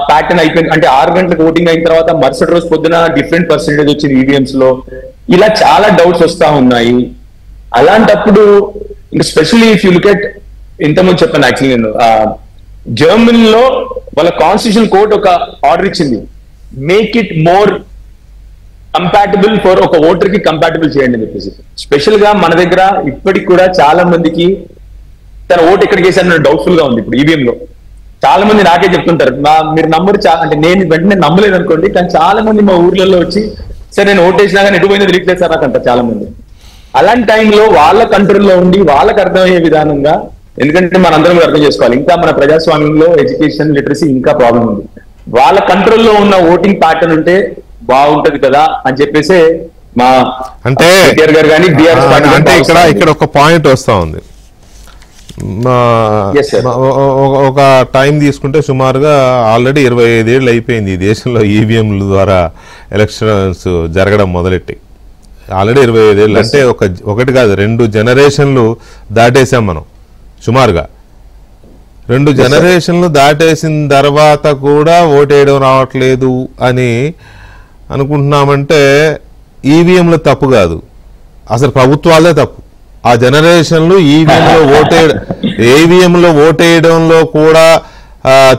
ప్యాటర్న్ అయిపోయింది, అంటే 6 గంటలకు ఓటింగ్ అయిన తర్వాత మరుసటి రోజు పొద్దున డిఫరెంట్ పర్సెంటేజ్ వచ్చింది ఈవీఎంస్ లో. ఇలా చాలా డౌట్స్ వస్తా ఉన్నాయి. అలాంటప్పుడు ఇంకా specially if you look at, ఇంతకుముందు చెప్పాను యాక్చువల్లీ నేను, జర్మనీలో వాళ్ళ కాన్స్టిట్యూషన్ కోర్ట్ ఒక ఆర్డర్ ఇచ్చింది, make it more compatible for ఒక ఓటర్ కి కంపాటబుల్ చేయండి అని చెప్పేసి. స్పెషల్ గా మన దగ్గర ఇప్పటికి కూడా చాలా మందికి తన ఓటు ఎక్కడికి వేసారని డౌట్ఫుల్ గా ఉంది ఇప్పుడు ఈవీఎం లో. చాలా మంది నాకే చెప్తుంటారు, మీరు నమ్మరు, అంటే నేను వెంటనే నమ్మలేదు అనుకోండి, కానీ చాలా మంది మా ఊర్లలో వచ్చి సరే నేను ఓటు వేసినా కానీ ఎటుపోయినా తెలియట్లేదు సార్ నాకు అంటారు చాలా మంది. అలాంటి టైంలో వాళ్ళ కంట్రోల్లో ఉండి వాళ్ళకి అర్థమయ్యే విధానంగా, ఎందుకంటే మనందరం అర్థం చేసుకోవాలి, ఇంకా మన ప్రజాస్వామ్యంలో ఎడ్యుకేషన్ లిటరసీ ఇంకా ప్రాబ్లం ఉంది. వాళ్ళ కంట్రోల్లో ఉన్న ఓటింగ్ ప్యాటర్న్ ఉంటే బాగుంటది కదా అని చెప్పేసి మా అంటే కేటీఆర్ గారు కానీ బీఆర్ఎస్ అంటే ఇక్కడ ఒక పాయింట్ వస్తా ఉంది. ఒక టైం తీసుకుంటే సుమారుగా ఆల్రెడీ 25 ఏళ్ళు అయిపోయింది ఈ దేశంలో ఈవీఎంల ద్వారా ఎలక్షన్స్ జరగడం మొదలెట్టి. ఆల్రెడీ 25 ఏళ్ళు అంటే ఒకటి కాదు 2 జనరేషన్లు దాటేసాం మనం. సుమారుగా 2 జనరేషన్లు దాటేసిన తర్వాత కూడా ఓటేయడం రావట్లేదు అని అనుకుంటున్నామంటే ఈవీఎంలో తప్పు కాదు, అసలు ప్రభుత్వాలే తప్పు. ఆ జనరేషన్లు ఈవీఎంలో ఓటేయడంలో కూడా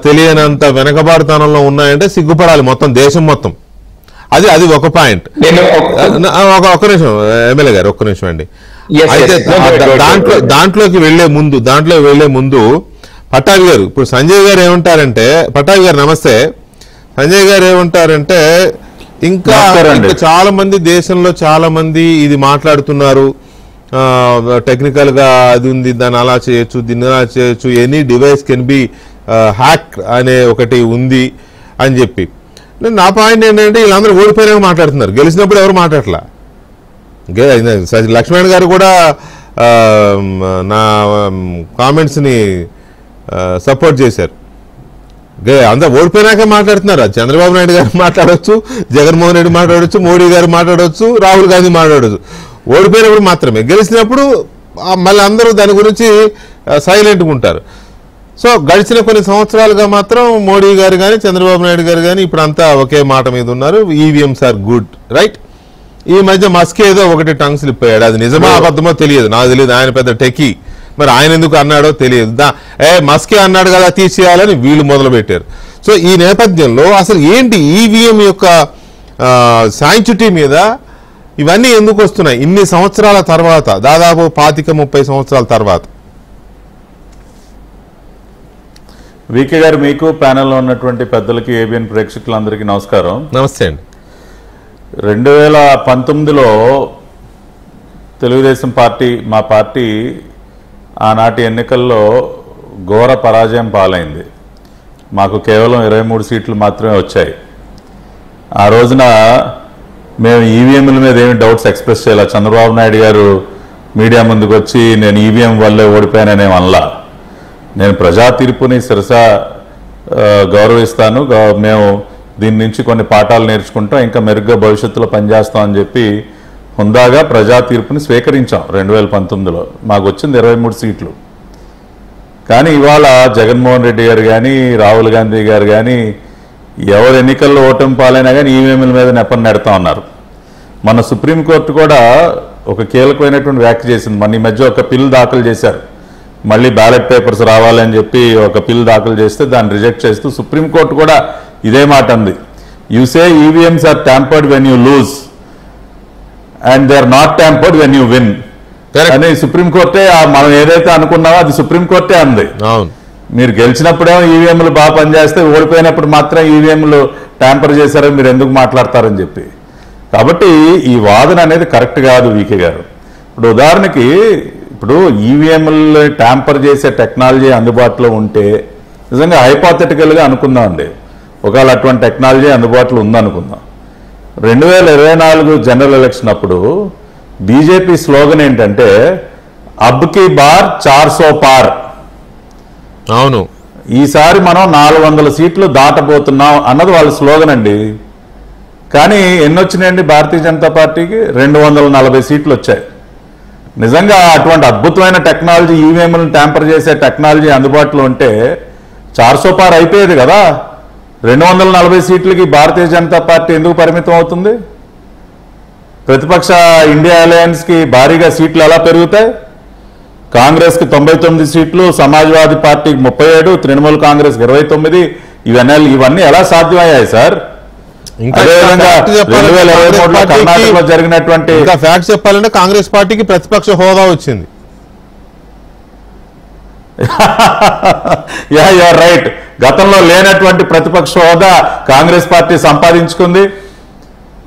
తెలియనంత వెనకబాటుతనంలో ఉన్నాయంటే సిగ్గుపడాలి మొత్తం దేశం మొత్తం. అది ఒక పాయింట్. ఒక్క నిమిషం ఎమ్మెల్యే గారు, ఒక్క నిమిషం అండి. అయితే దాంట్లోకి వెళ్లే ముందు పట్టాభి గారు, ఇప్పుడు సంజయ్ గారు ఏమంటారంటే, పట్టాభి గారు నమస్తే. సంజయ్ గారు ఏమంటారంటే ఇంకా చాలా మంది దేశంలో చాలా మంది ఇది మాట్లాడుతున్నారు, టెక్నికల్ గా అది ఉంది, దాన్ని అలా చేయొచ్చు, దీన్ని అలా చేయొచ్చు, any device can be hack అనే ఒకటి ఉంది అని చెప్పి. నా పాయింట్ ఏంటంటే వీళ్ళందరూ ఓడిపోయినా మాట్లాడుతున్నారు, గెలిచినప్పుడు ఎవరు మాట్లాడట్లా. లక్ష్మణ్ గారు కూడా నా కామెంట్స్ని సపోర్ట్ చేశారు. అందరూ ఓడిపోయినాకే మాట్లాడుతున్నారు. చంద్రబాబు నాయుడు గారు మాట్లాడవచ్చు, జగన్మోహన్ రెడ్డి మాట్లాడవచ్చు, మోడీ గారు మాట్లాడవచ్చు, రాహుల్ గాంధీ మాట్లాడవచ్చు. ఓడిపోయినప్పుడు మాత్రమే, గెలిచినప్పుడు మళ్ళీ అందరూ దాని గురించి సైలెంట్గా ఉంటారు. సో గడిచిన కొన్ని సంవత్సరాలుగా మాత్రం మోడీ గారు కానీ చంద్రబాబు నాయుడు గారు కానీ ఇప్పుడు అంతా ఒకే మాట మీద ఉన్నారు, ఈవీఎంస్ ఆర్ గుడ్ రైట్. ఈ మధ్య మస్క్ ఏదో ఒకటి టంగ్ స్లిప్ అయ్యాడు, అది నిజమో అబద్ధమో తెలియదు, నాకు తెలియదు. ఆయన పెద్ద టెకీ, మరి ఆయన ఎందుకు అన్నాడో తెలియదు. మస్కే అన్నాడు కదా తీసేయాలని వీళ్ళు మొదలు పెట్టారు. సో ఈ నేపథ్యంలో అసలు ఏంటి ఈవీఎం యొక్క సాంక్టిటీ మీద ఇవన్నీ ఎందుకు వస్తున్నాయి ఇన్ని సంవత్సరాల తర్వాత, దాదాపు 25-30 సంవత్సరాల తర్వాత? వికే గారు, మీకు ప్యానెల్లో ఉన్నటువంటి పెద్దలకి, ఏబిఎన్ ప్రేక్షకులందరికీ నమస్కారం. నమస్తే అండి. 2019లో తెలుగుదేశం పార్టీ, మా పార్టీ ఆనాటి ఎన్నికల్లో ఘోర పరాజయం పాలైంది. మాకు కేవలం 23 సీట్లు మాత్రమే వచ్చాయి. ఆ రోజున మేము ఈవీఎంల మీద ఏమి డౌట్స్ ఎక్స్ప్రెస్ చేయాలి. చంద్రబాబు నాయుడు గారు మీడియా ముందుకు వచ్చి నేను ఈవీఎం వల్లే ఓడిపోయాననే అనలా. నేను ప్రజా తీర్పుని శిరస గౌరవిస్తాను, మేము దీని నుంచి కొన్ని పాఠాలు నేర్చుకుంటాం, ఇంకా మెరుగ్గా భవిష్యత్తులో పనిచేస్తాం అని చెప్పి హుందాగా ప్రజా తీర్పుని స్వీకరించాం 2019లో. మాకు వచ్చింది 23 సీట్లు. కానీ ఇవాళ జగన్మోహన్ రెడ్డి గారు కానీ రాహుల్ గాంధీ గారు కానీ ఎవరు ఎన్నికల్లో ఓటమి పాలైనా కానీ ఈవీఎంల మీద నెపం నెడతా ఉన్నారు. మన సుప్రీంకోర్టు కూడా ఒక కీలకమైనటువంటి వ్యాఖ్య చేసింది. మన ఈ మధ్య ఒక బిల్ దాఖలు చేశారు, మళ్ళీ బ్యాలెట్ పేపర్స్ రావాలని చెప్పి ఒక బిల్ దాఖలు చేస్తే దాన్ని రిజెక్ట్ చేస్తూ సుప్రీంకోర్టు కూడా ఇదే మాట అంది. You say EVMs are tampered when you lose and they are not tampered when you win అని సుప్రీంకోర్టే మనం ఏదైతే అనుకున్నామో అది సుప్రీంకోర్టే అంది. మీరు గెలిచినప్పుడేమో ఈవీఎంలు బాగా పనిచేస్తే ఓడిపోయినప్పుడు మాత్రం ఈవీఎంలు ట్యాంపర్ చేశారని మీరు ఎందుకు మాట్లాడతారని చెప్పి. కాబట్టి ఈ వాదన అనేది కరెక్ట్ కాదు వీకే గారు. ఇప్పుడు ఉదాహరణకి ఇప్పుడు ఈవీఎంలు ట్యాంపర్ చేసే టెక్నాలజీ అందుబాటులో ఉంటే నిజంగా హైపోథెటికల్గా అనుకుందాం అండి, ఒకవేళ అటువంటి టెక్నాలజీ అందుబాటులో ఉందనుకుందాం. 2024 జనరల్ ఎలక్షన్ అప్పుడు బీజేపీ స్లోగన్ ఏంటంటే అబ్ కీ బార్ 400 పార్. అవును, ఈసారి మనం 400 సీట్లు దాటబోతున్నాం అన్నది వాళ్ళ స్లోగన్ అండి. కానీ ఎన్ని వచ్చినాయండి భారతీయ జనతా పార్టీకి? 240 సీట్లు వచ్చాయి. నిజంగా అటువంటి అద్భుతమైన టెక్నాలజీ ఈవీఎంలను ట్యాంపర్ చేసే టెక్నాలజీ అందుబాటులో ఉంటే 400 పార్ అయిపోయేది కదా. 240 సీట్లకి భారతీయ జనతా పార్టీ ఎందుకు పరిమితం అవుతుంది? ప్రతిపక్ష ఇండియా అలయన్స్ కి భారీగా సీట్లు ఎలా పెరుగుతాయి? కాంగ్రెస్ కి 99 సీట్లు, సమాజ్వాదీ పార్టీకి 37, తృణమూల్ కాంగ్రెస్ 29. ఇవన్నీ ఎలా సాధ్యమయ్యాయి సార్? అదేవిధంగా 2023లో కర్ణాటకలో జరిగినటువంటి ఫ్యాక్ట్ చెప్పాలంటే కాంగ్రెస్ పార్టీకి ప్రతిపక్ష హోదా వచ్చింది. You're right. గతంలో లేనటువంటి ప్రతిపక్ష హోదా కాంగ్రెస్ పార్టీ సంపాదించుకుంది.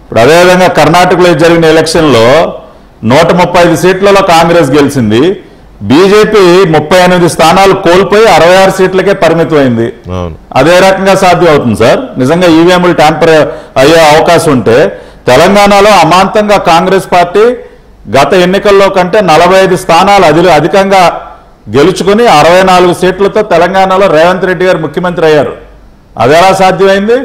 ఇప్పుడు అదేవిధంగా కర్ణాటకలో జరిగిన ఎలక్షన్లో 135 సీట్లలో కాంగ్రెస్ గెలిచింది. బీజేపీ 38 స్థానాలు కోల్పోయి 66 సీట్లకే పరిమితమైంది. అదే రకంగా సాధ్యం అవుతుంది సార్. నిజంగా ఈవీఎంలు ట్యాంపర్ అయ్యే అవకాశం ఉంటే తెలంగాణలో అమాంతంగా కాంగ్రెస్ పార్టీ గత ఎన్నికల్లో కంటే 45 స్థానాలు అధికంగా గెలుచుకుని 64 సీట్లతో తెలంగాణలో రేవంత్ రెడ్డి గారు ముఖ్యమంత్రి అయ్యారు. అది ఎలా సాధ్యమైంది?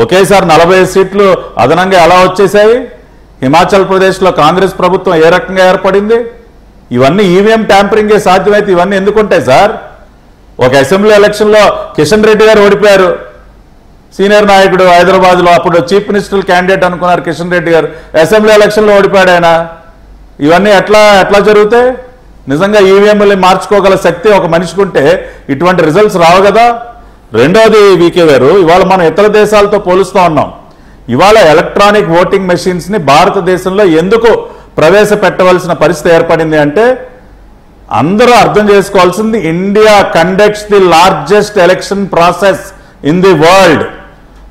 ఒకేసారి 40 సీట్లు అదనంగా ఎలా వచ్చేసాయి? హిమాచల్ ప్రదేశ్లో కాంగ్రెస్ ప్రభుత్వం ఏ రకంగా ఏర్పడింది? ఇవన్నీ ఈవీఎం ట్యాంపరింగే సాధ్యమైతే ఇవన్నీ ఎందుకుంటాయి సార్? ఒక అసెంబ్లీ ఎలక్షన్లో కిషన్ రెడ్డి గారు ఓడిపోయారు. సీనియర్ నాయకుడు హైదరాబాద్లో, అప్పుడు చీఫ్ మినిస్టర్ క్యాండిడేట్ అనుకున్నారు కిషన్ రెడ్డి గారు. అసెంబ్లీ ఎలక్షన్లో ఓడిపోయాడు ఆయన. ఇవన్నీ ఎట్లా జరుగుతాయి? నిజంగా ఈవీఎంలు మార్చుకోగల శక్తి ఒక మనిషికి ఉంటే ఇటువంటి రిజల్ట్స్ రావు కదా. రెండోది వీకే గారు, ఇవాళ మనం ఇతర దేశాలతో పోలుస్తూ ఉన్నాం. ఇవాళ ఎలక్ట్రానిక్ ఓటింగ్ మెషిన్స్ ని భారతదేశంలో ఎందుకు ప్రవేశపెట్టవలసిన పరిస్థితి ఏర్పడింది అంటే అందరూ అర్థం చేసుకోవాల్సింది, India conducts the largest election process in the world.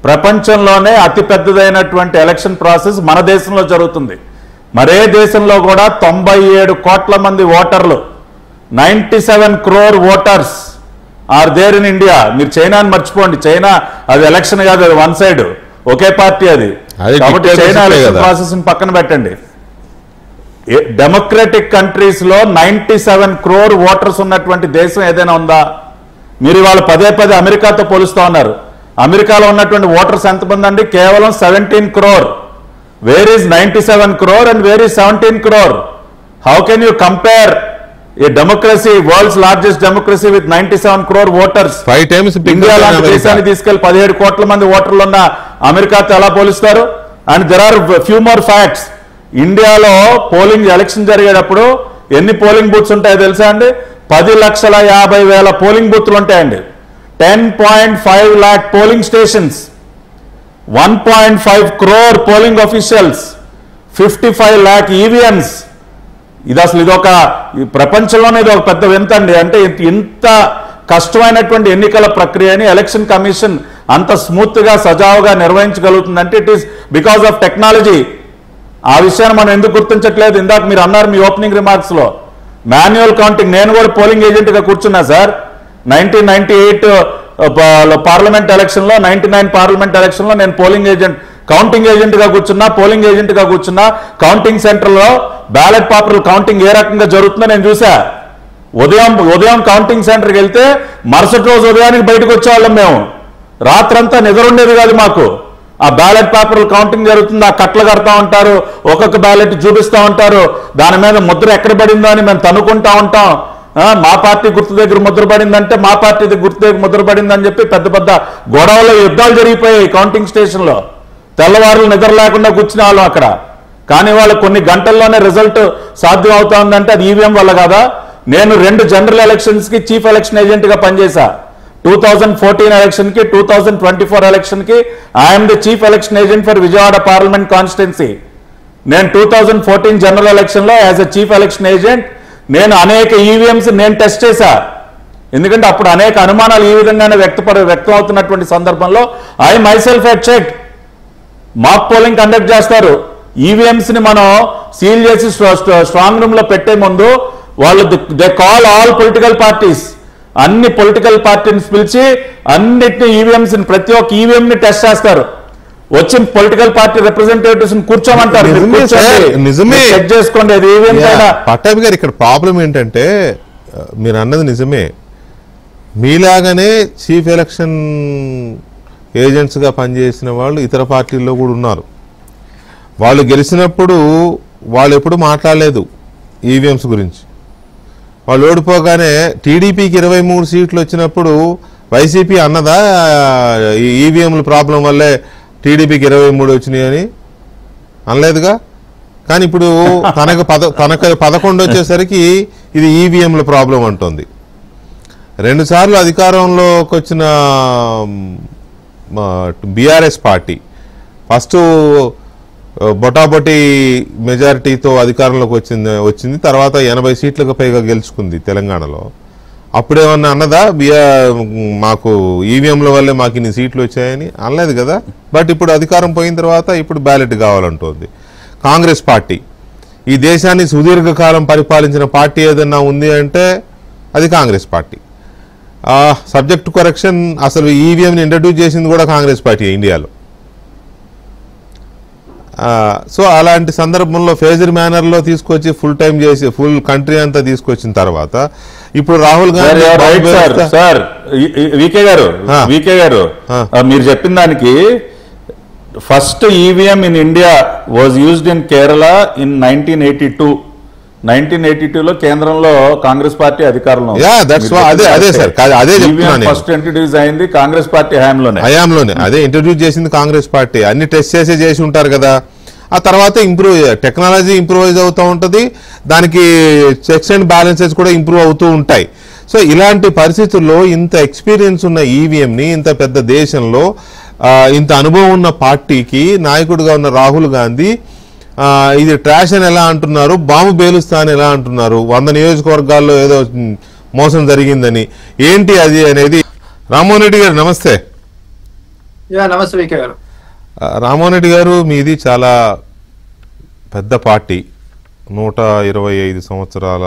ప్రపంచంలోనే అతి పెద్దదైనటువంటి ఎలక్షన్ ప్రాసెస్ మన దేశంలో జరుగుతుంది. మరే దేశంలో కూడా 97 కోట్ల మంది ఓటర్లు, 97 crore voters are there in India. మీరు చైనాని మర్చిపోండి. చైనా అది ఎలక్షన్ కాదు, అది వన్ సైడ్, ఒకే పార్టీ అది. కాబట్టి చైనా ఎలక్షన్ ప్రాసెస్ పక్కన పెట్టండి. డెమోక్రటిక్ కంట్రీస్ లో 97 crore ఓటర్స్ ఉన్నటువంటి దేశం ఏదైనా ఉందా? మీరు ఇవాళ పదే అమెరికాతో పోలుస్తూ ఉన్నారు. అమెరికాలో ఉన్నటువంటి ఓటర్స్ ఎంతమంది అండి? కేవలం 17 crore. Where is 97 crore and where is 17 crore? How can you compare a democracy, world's largest democracy, with 97 crore voters? 5 times India లాంటి దేశాన్ని తీసుకెళ్లి 17 కోట్ల మంది ఓటర్లు ఉన్న అమెరికాతో ఎలా పోలుస్తారు? And there are few more facts. ఇండియాలో పోలింగ్ ఎలక్షన్ జరిగేటప్పుడు ఎన్ని పోలింగ్ బూత్స్ ఉంటాయో తెలుసా అండి? 10,50,000 పోలింగ్ బూత్లు ఉంటాయండి. 10.5 lakh polling stations, 1.5 crore polling officials, 55 lakh EVMs. ఇది అసలు ఇదొక ప్రపంచంలోనే ఇది ఒక పెద్ద వింత అండి. అంటే ఇంత కష్టమైనటువంటి ఎన్నికల ప్రక్రియని ఎలక్షన్ కమిషన్ అంత స్మూత్ గా సజావుగా నిర్వహించగలుగుతుందంటే it is because of technology. ఆ విషయాన్ని మనం ఎందుకు గుర్తించట్లేదు? ఇందాక మీరు అన్నారు మీ ఓపెనింగ్ రిమార్క్స్ లో మాన్యువల్ కౌంటింగ్. నేను కూడా పోలింగ్ ఏజెంట్ గా కూర్చున్నా సార్. 1998 పార్లమెంట్ ఎలక్షన్ లో, 99 పార్లమెంట్ ఎలక్షన్ లో నేను పోలింగ్ ఏజెంట్, కౌంటింగ్ ఏజెంట్ గా కూర్చున్నా, పోలింగ్ ఏజెంట్ గా కూర్చున్నా. కౌంటింగ్ సెంటర్ లో బ్యాలెట్ పేపర్లు కౌంటింగ్ ఏ రకంగా జరుగుతుందో నేను చూసా. ఉదయం కౌంటింగ్ సెంటర్కి వెళ్తే మరుసటి రోజు ఉదయానికి బయటకు వచ్చేవాళ్ళం మేము. రాత్రంతా నిద్ర ఉండేది కాదు మాకు. ఆ బ్యాలెట్ పేపర్లు కౌంటింగ్ జరుగుతుంది, ఆ కట్లు కడతా ఉంటారు, ఒక్కొక్క బ్యాలెట్ చూపిస్తూ ఉంటారు, దాని మీద ముద్ర ఎక్కడ పడిందో అని మేము తనుకుంటా ఉంటాం. మా పార్టీ గుర్తు దగ్గర ముద్ర పడిందంటే మా పార్టీ గుర్తు దగ్గర ముద్ర పడిందని చెప్పి పెద్ద గొడవలు, యుద్ధాలు జరిగిపోయాయి కౌంటింగ్ స్టేషన్ లో. తెల్లవారులు నిద్ర లేకుండా కూర్చునే వాళ్ళం అక్కడ. కానీ వాళ్ళు కొన్ని గంటల్లోనే రిజల్ట్ సాధ్యం అవుతా ఉందంటే అది ఈవీఎం వల్ల కాదా? నేను 2 జనరల్ ఎలక్షన్స్ కి చీఫ్ ఎలక్షన్ ఏజెంట్ గా పనిచేశా. 2014 ఎలక్షన్ కి, 2024 ఎలక్షన్ కి I'm the chief election agent for Vijayawada parliament constituency. నేను 2014 జనరల్ ఎలక్షన్ లో as a chief election agent నేను అనేక ఈవీఎంస్ నేను టెస్ట్ చేశా. ఎందుకంటే అప్పుడు అనేక అనుమానాలు ఈ విధంగానే వ్యక్తం అవుతున్నటువంటి సందర్భంలో I myself had check. Mock polling conduct చేస్తారు. ఈవీఎంస్ ని మనం సీల్ చేసి స్ట్రాంగ్ రూమ్ లో పెట్టే ముందు వాళ్ళు they call all political parties, అన్ని పొలిటికల్ పార్టీని పిలిచి అన్నిటిని ఈవీఎంస్ ప్రతి ఒక్క ఈవీఎం ని టెస్ట్ చేస్తారు. వచ్చి పొలిటికల్ పార్టీ రిప్రజెంటేటివ్స్ కూర్చోమంటారు. నిజమే, చెక్ చేసుకోండి అది ఈవీఎం. పట్టాభి గారు, ఇక్కడ ప్రాబ్లం ఏంటంటే మీరు అన్నది నిజమే, మీలాగానే చీఫ్ ఎలక్షన్ ఏజెంట్స్గా పనిచేసిన వాళ్ళు ఇతర పార్టీల్లో కూడా ఉన్నారు. వాళ్ళు గెలిచినప్పుడు వాళ్ళు ఎప్పుడు మాట్లాడలేదు ఈవీఎంస్ గురించి. వాళ్ళు ఓడిపోగానే టీడీపీకి 23 సీట్లు వచ్చినప్పుడు వైసీపీ అన్నదా ఈవీఎంల ప్రాబ్లం వల్లే టీడీపీకి 23 వచ్చినాయి అని? అనలేదుగా. కానీ ఇప్పుడు తనకు 11 వచ్చేసరికి ఇది ఈవీఎంల ప్రాబ్లం అంటుంది. 2 సార్లు అధికారంలోకి వచ్చిన బీఆర్ఎస్ పార్టీ ఫస్ట్ బొటాబొటి మెజారిటీతో అధికారంలోకి వచ్చింది. తర్వాత 80 సీట్లకు పైగా గెలుచుకుంది తెలంగాణలో. అప్పుడేమన్నా అన్నదా మాకు ఈవీఎంల వల్లే మాకు ఇన్ని సీట్లు వచ్చాయని? అనలేదు కదా. బట్ ఇప్పుడు అధికారం పోయిన తర్వాత ఇప్పుడు బ్యాలెట్ కావాలంటోంది. కాంగ్రెస్ పార్టీ ఈ దేశాన్ని సుదీర్ఘకాలం పరిపాలించిన పార్టీ ఏదన్నా ఉంది అంటే అది కాంగ్రెస్ పార్టీ. సబ్జెక్ట్ కరెక్షన్, అసలు ఈవీఎంని ఇంట్రడ్యూస్ చేసింది కూడా కాంగ్రెస్ పార్టీ ఇండియాలో. సో అలాంటి సందర్భంలో ఫేజర్ మేనర్లో తీసుకొచ్చి ఫుల్ టైం చేసి ఫుల్ కంట్రీ అంతా తీసుకొచ్చిన తర్వాత ఇప్పుడు రాహుల్ గాంధీ వికే గారు మీరు చెప్పిన దానికి first EVM in India was used in Kerala in 1982లో కేంద్రంలో కాంగ్రెస్ పార్టీ అధికారంలో ఫస్ట్ ఇంట్రడ్యూస్ అయింది కాంగ్రెస్ పార్టీ హయాంలోనే. అదే ఇంట్రడ్యూస్ చేసింది కాంగ్రెస్ పార్టీ. అన్ని టెస్ట్ చేసి ఉంటారు కదా. ఆ తర్వాత టెక్నాలజీ ఇంప్రూవైజ్ అవుతూ ఉంటుంది, దానికి చెక్స్ అండ్ బ్యాలెన్సెస్ కూడా ఇంప్రూవ్ అవుతూ ఉంటాయి. సో ఇలాంటి పరిస్థితుల్లో ఇంత ఎక్స్పీరియన్స్ ఉన్న ఈవీఎంని ఇంత పెద్ద దేశంలో ఇంత అనుభవం ఉన్న పార్టీకి నాయకుడిగా ఉన్న రాహుల్ గాంధీ ఇది ట్రాష్ అని ఎలా అంటున్నారు, బాంబు పేలుస్తా అని ఎలా అంటున్నారు, 100 నియోజకవర్గాల్లో ఏదో మోసం జరిగిందని, ఏంటి అది అనేది? రామ్మోహన్ రెడ్డి గారు నమస్తే. నమస్తే వికే గారు. రామ్మోహన్ రెడ్డి గారు, మీది చాలా పెద్ద పార్టీ, 125 సంవత్సరాల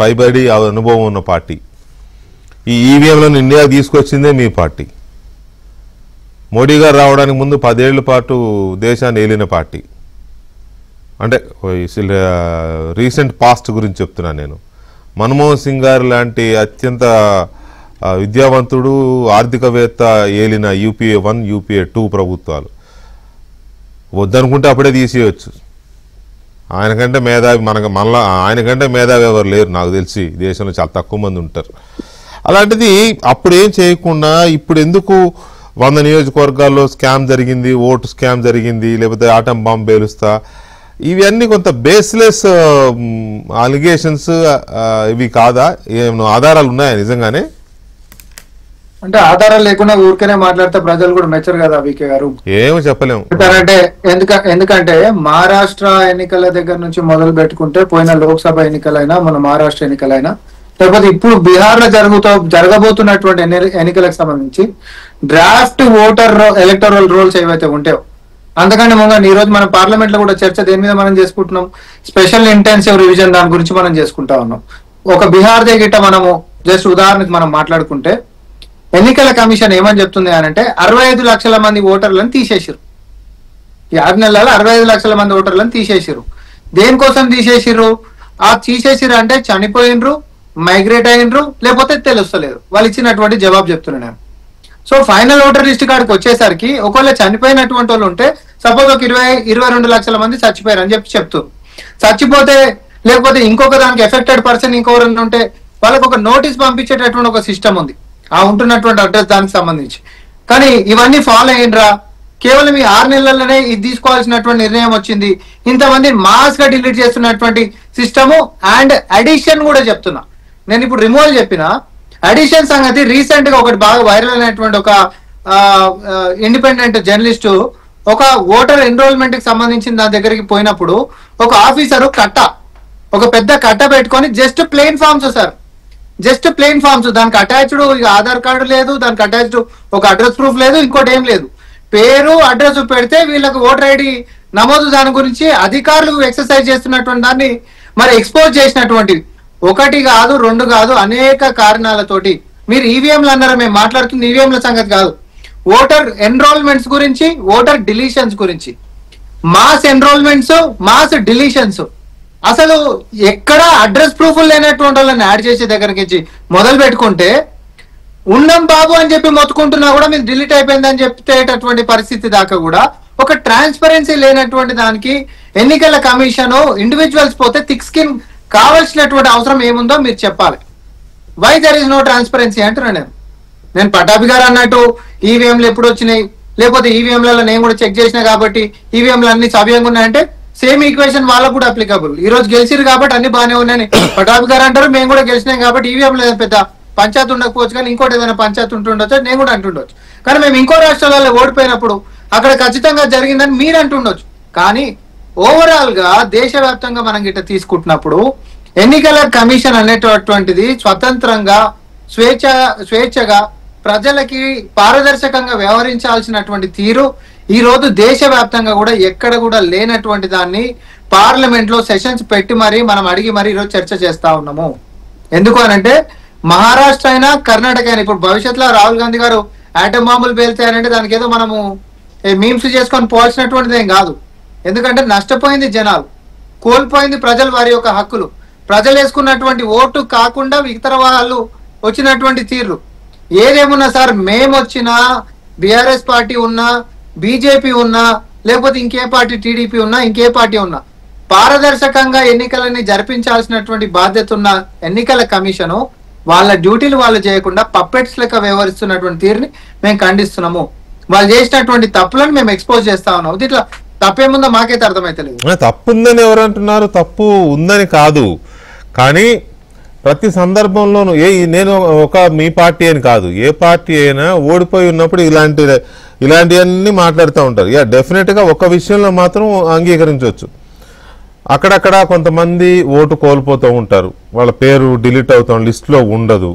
పైబడి అనుభవం ఉన్న పార్టీ. ఈ ఈవీఎంలను ఇండియా తీసుకొచ్చిందే మీ పార్టీ. మోడీ గారు రావడానికి ముందు 10 ఏళ్ల పాటు దేశాన్ని ఏలిన పార్టీ. అంటే రీసెంట్ పాస్ట్ గురించి చెప్తున్నాను నేను. మన్మోహన్ సింగ్ గారు లాంటి అత్యంత విద్యావంతుడు, ఆర్థికవేత్త ఏలిన యూపీఏ 1, యూపీఏ 2 ప్రభుత్వాలు. వద్దనుకుంటే అప్పుడే తీసేయచ్చు. ఆయనకంటే మేధావి ఆయనకంటే మేధావి ఎవరు లేరు నాకు తెలిసి. దేశంలో చాలా తక్కువ మంది ఉంటారు. అలాంటిది అప్పుడేం చేయకుండా ఇప్పుడు ఎందుకు 100 నియోజకవర్గాల్లో స్కామ్ జరిగింది, ఓటు స్కామ్ జరిగింది, లేకపోతే ఆటం బాంబు పేలుస్తా, ఇవన్నీ కొంత బేస్లెస్ అలిగేషన్స్. ఇవి కాదా? ఏమైనా ఆధారాలు ఉన్నాయా నిజంగానే? అంటే ఆధారాలు లేకుండా ఊరికనే మాట్లాడితే ప్రజలు కూడా మెచ్చరు కదా వికే గారు. ఏమో చెప్పలేము. అంటే ఎందుకంటే మహారాష్ట్ర ఎన్నికల దగ్గర నుంచి మొదలు పెట్టుకుంటే, పోయిన లోక్సభ ఎన్నికలైనా మన మహారాష్ట్ర ఎన్నికలైనా, లేకపోతే ఇప్పుడు బీహార్ లో జరగబోతున్నటువంటి ఎన్నికలకు సంబంధించి డ్రాఫ్ట్ ఓటర్ ఎలక్టరల్ రోల్స్ ఏవైతే ఉంటాయో, అందుకని ఈ రోజు మన పార్లమెంట్ లో కూడా చర్చ దేని మీద మనం చేసుకుంటున్నాం, స్పెషల్ ఇంటెన్సివ్ రివిజన్ దాని గురించి మనం చేసుకుంటా ఉన్నాం. ఒక బీహార్ దగ్గర మనము జస్ట్ ఉదాహరణకి మనం మాట్లాడుకుంటే, ఎన్నికల కమిషన్ ఏమని చెప్తుంది అంటే 65 లక్షల మంది ఓటర్లను తీసేసారు. ఈ 6 నెలల 65 లక్షల మంది ఓటర్లను తీసేసారు. దేనికోసం తీసేసిర్రు? తీసేసిర్రు అంటే చనిపోయినరు, మైగ్రేట్ అయినరు, లేకపోతే తెలుస్తలేదు. వాళ్ళు ఇచ్చినటువంటి జవాబు చెప్తున్నా నేను. సో ఫైనల్ ఓటర్ లిస్ట్ కాడికి వచ్చేసరికి ఒకవేళ చనిపోయినటువంటి వాళ్ళు ఉంటే, సపోజ్ ఒక 22 లక్షల మంది చచ్చిపోయారు అని చెప్తూ, చచ్చిపోతే లేకపోతే ఇంకొక దానికి ఎఫెక్టెడ్ పర్సన్ ఇంకొకరు ఉంటే వాళ్ళకి ఒక నోటీస్ పంపించేటటువంటి ఒక సిస్టమ్ ఉంది ఆ ఉంటున్నటువంటి అడ్రస్ దానికి సంబంధించి. కానీ ఇవన్నీ ఫాలో అయ్యిండ్రా? కేవలం ఈ 6 నెలల్లోనే ఇది తీసుకోవాల్సినటువంటి నిర్ణయం వచ్చింది. ఇంతమంది మాస్ గా డిలీట్ చేస్తున్నటువంటి సిస్టము అండ్ అడిషన్ కూడా చెప్తున్నా. నేను ఇప్పుడు రిమూవల్ చెప్పిన అడిషన్ సంగతి రీసెంట్ గా ఒకటి బాగా వైరల్ అయినటువంటి ఒక ఇండిపెండెంట్ జర్నలిస్టు ఒక ఓటర్ ఎన్రోల్మెంట్ కి సంబంధించిన దాని దగ్గరికి పోయినప్పుడు ఒక ఆఫీసరు ఒక పెద్ద కట్ట పెట్టుకొని just plain forms sir, just plain forms, దానికి అటాచ్డ్ ఆధార్ కార్డు లేదు, దానికి అటాచ్డ్ ఒక అడ్రస్ ప్రూఫ్ లేదు, ఇంకోటి ఏం లేదు, పేరు అడ్రస్ పెడితే వీళ్ళకి ఓటర్ ఐడి నమోదు దాని గురించి అధికారులు ఎక్సర్సైజ్ చేస్తున్నటువంటి దాన్ని మరి ఎక్స్పోజ్ చేసినటువంటి ఒకటి కాదు రెండు కాదు అనేక కారణాలతోటి. మీరు ఈవీఎంలు అన్నారా, మేము మాట్లాడుతుంది ఈవీఎంల సంగతి కాదు, ఓటర్ ఎన్రోల్మెంట్స్ గురించి, ఓటర్ డిలీషన్స్ గురించి, మాస్ ఎన్రోల్మెంట్స్, మాస్ డిలీషన్స్. అసలు ఎక్కడ అడ్రస్ ప్రూఫ్ లేనటువంటి వాళ్ళని యాడ్ చేసే దగ్గరికి మొదలు పెట్టుకుంటే ఉన్నాం బాబు అని చెప్పి మొత్తుకుంటున్నా కూడా మీరు డిలీట్ అయిపోయిందని చెప్పేటటువంటి పరిస్థితి దాకా కూడా ఒక ట్రాన్స్పరెన్సీ లేనటువంటి దానికి ఎన్నికల కమిషన్ ఇండివిజువల్స్ పోతే థిక్ స్కిన్ కావాల్సినటువంటి అవసరం ఏముందో మీరు చెప్పాలి. Why there is no transparency అంటున్నా నేను పటాభి గారు అన్నట్టు ఈవీఎంలు ఎప్పుడు వచ్చినాయి, లేకపోతే ఈవీఎంలలో నేను కూడా చెక్ చేసిన కాబట్టి ఈవీఎంలు అన్ని సవ్యంగా ఉన్నాయంటే సేమ్ ఈక్వేషన్ వాళ్ళకు కూడా అప్లికబుల్. ఈ రోజు గెలిచిరు కాబట్టి అన్ని బాగానే ఉన్నాయని పటాభి గారు అంటారు, మేము కూడా గెలిచినాం కాబట్టి ఈవీఎం లేదా పెద్ద పంచాయతీ ఉండకపోవచ్చు కానీ ఇంకోటి ఏదైనా పంచాయతీ ఉంటుండొచ్చు, నేను కూడా అంటుండొచ్చు. కానీ మేము ఇంకో రాష్ట్రాలలో ఓడిపోయినప్పుడు అక్కడ ఖచ్చితంగా జరిగిందని మీరు అంటుండొచ్చు. కానీ ఓవరాల్ గా దేశవ్యాప్తంగా మనం గిట్ట తీసుకుంటున్నప్పుడు ఎన్నికల కమిషన్ అనేటటువంటిది స్వతంత్రంగా స్వేచ్ఛగా ప్రజలకి పారదర్శకంగా వ్యవహరించాల్సినటువంటి తీరు ఈ రోజు దేశవ్యాప్తంగా కూడా ఎక్కడ కూడా లేనటువంటి దాన్ని పార్లమెంట్ లో సెషన్స్ పెట్టి మరి మనం అడిగి మరి ఈరోజు చర్చ చేస్తా ఉన్నాము. ఎందుకు అనంటే మహారాష్ట్ర అయినా కర్ణాటక అయినా ఇప్పుడు భవిష్యత్తులో రాహుల్ గాంధీ గారు ఆటం బాంబులు పేల్తాయనంటే దానికి ఏదో మనము మీమ్స్ చేసుకొని పోవాల్సినటువంటిది ఏం కాదు. ఎందుకంటే నష్టపోయింది జనాలు, కోల్పోయింది ప్రజలు వారి యొక్క హక్కులు, ప్రజలు వేసుకున్నటువంటి ఓటు కాకుండా ఇతర వాళ్ళు వచ్చినటువంటి తీర్లు ఏదేమున్నా సార్, మేము వచ్చినా బీఆర్ఎస్ పార్టీ ఉన్నా బీజేపీ ఉన్నా లేకపోతే ఇంకే పార్టీ టీడీపీ ఉన్నా ఇంకే పార్టీ ఉన్నా పారదర్శకంగా ఎన్నికలని జరిపించాల్సినటువంటి బాధ్యత ఉన్న ఎన్నికల కమిషను వాళ్ళ డ్యూటీలు వాళ్ళు చేయకుండా పప్పెట్స్ లెక్క వ్యవహరిస్తున్నటువంటి తీరుని మేము ఖండిస్తున్నాము. వాళ్ళు చేసినటువంటి తప్పులను మేము ఎక్స్పోజ్ చేస్తా ఉన్నాం. ఇట్లా తప్పేముందో మాకైతే అర్థమైతలేదు. తప్పు ఉందని ఎవరు అంటున్నారు? తప్పు ఉందని కాదు, కానీ ప్రతి సందర్భంలోనూ నేను ఒక మీ పార్టీ అని కాదు, ఏ పార్టీ అయినా ఓడిపోయి ఉన్నప్పుడు ఇలాంటివన్నీ మాట్లాడుతూ ఉంటారు. డెఫినెట్ గా ఒక విషయంలో మాత్రం అంగీకరించవచ్చు, అక్కడక్కడ కొంతమంది ఓటు కోల్పోతూ ఉంటారు, వాళ్ళ పేరు డిలీట్ అవుతాం, లిస్టులో ఉండదు,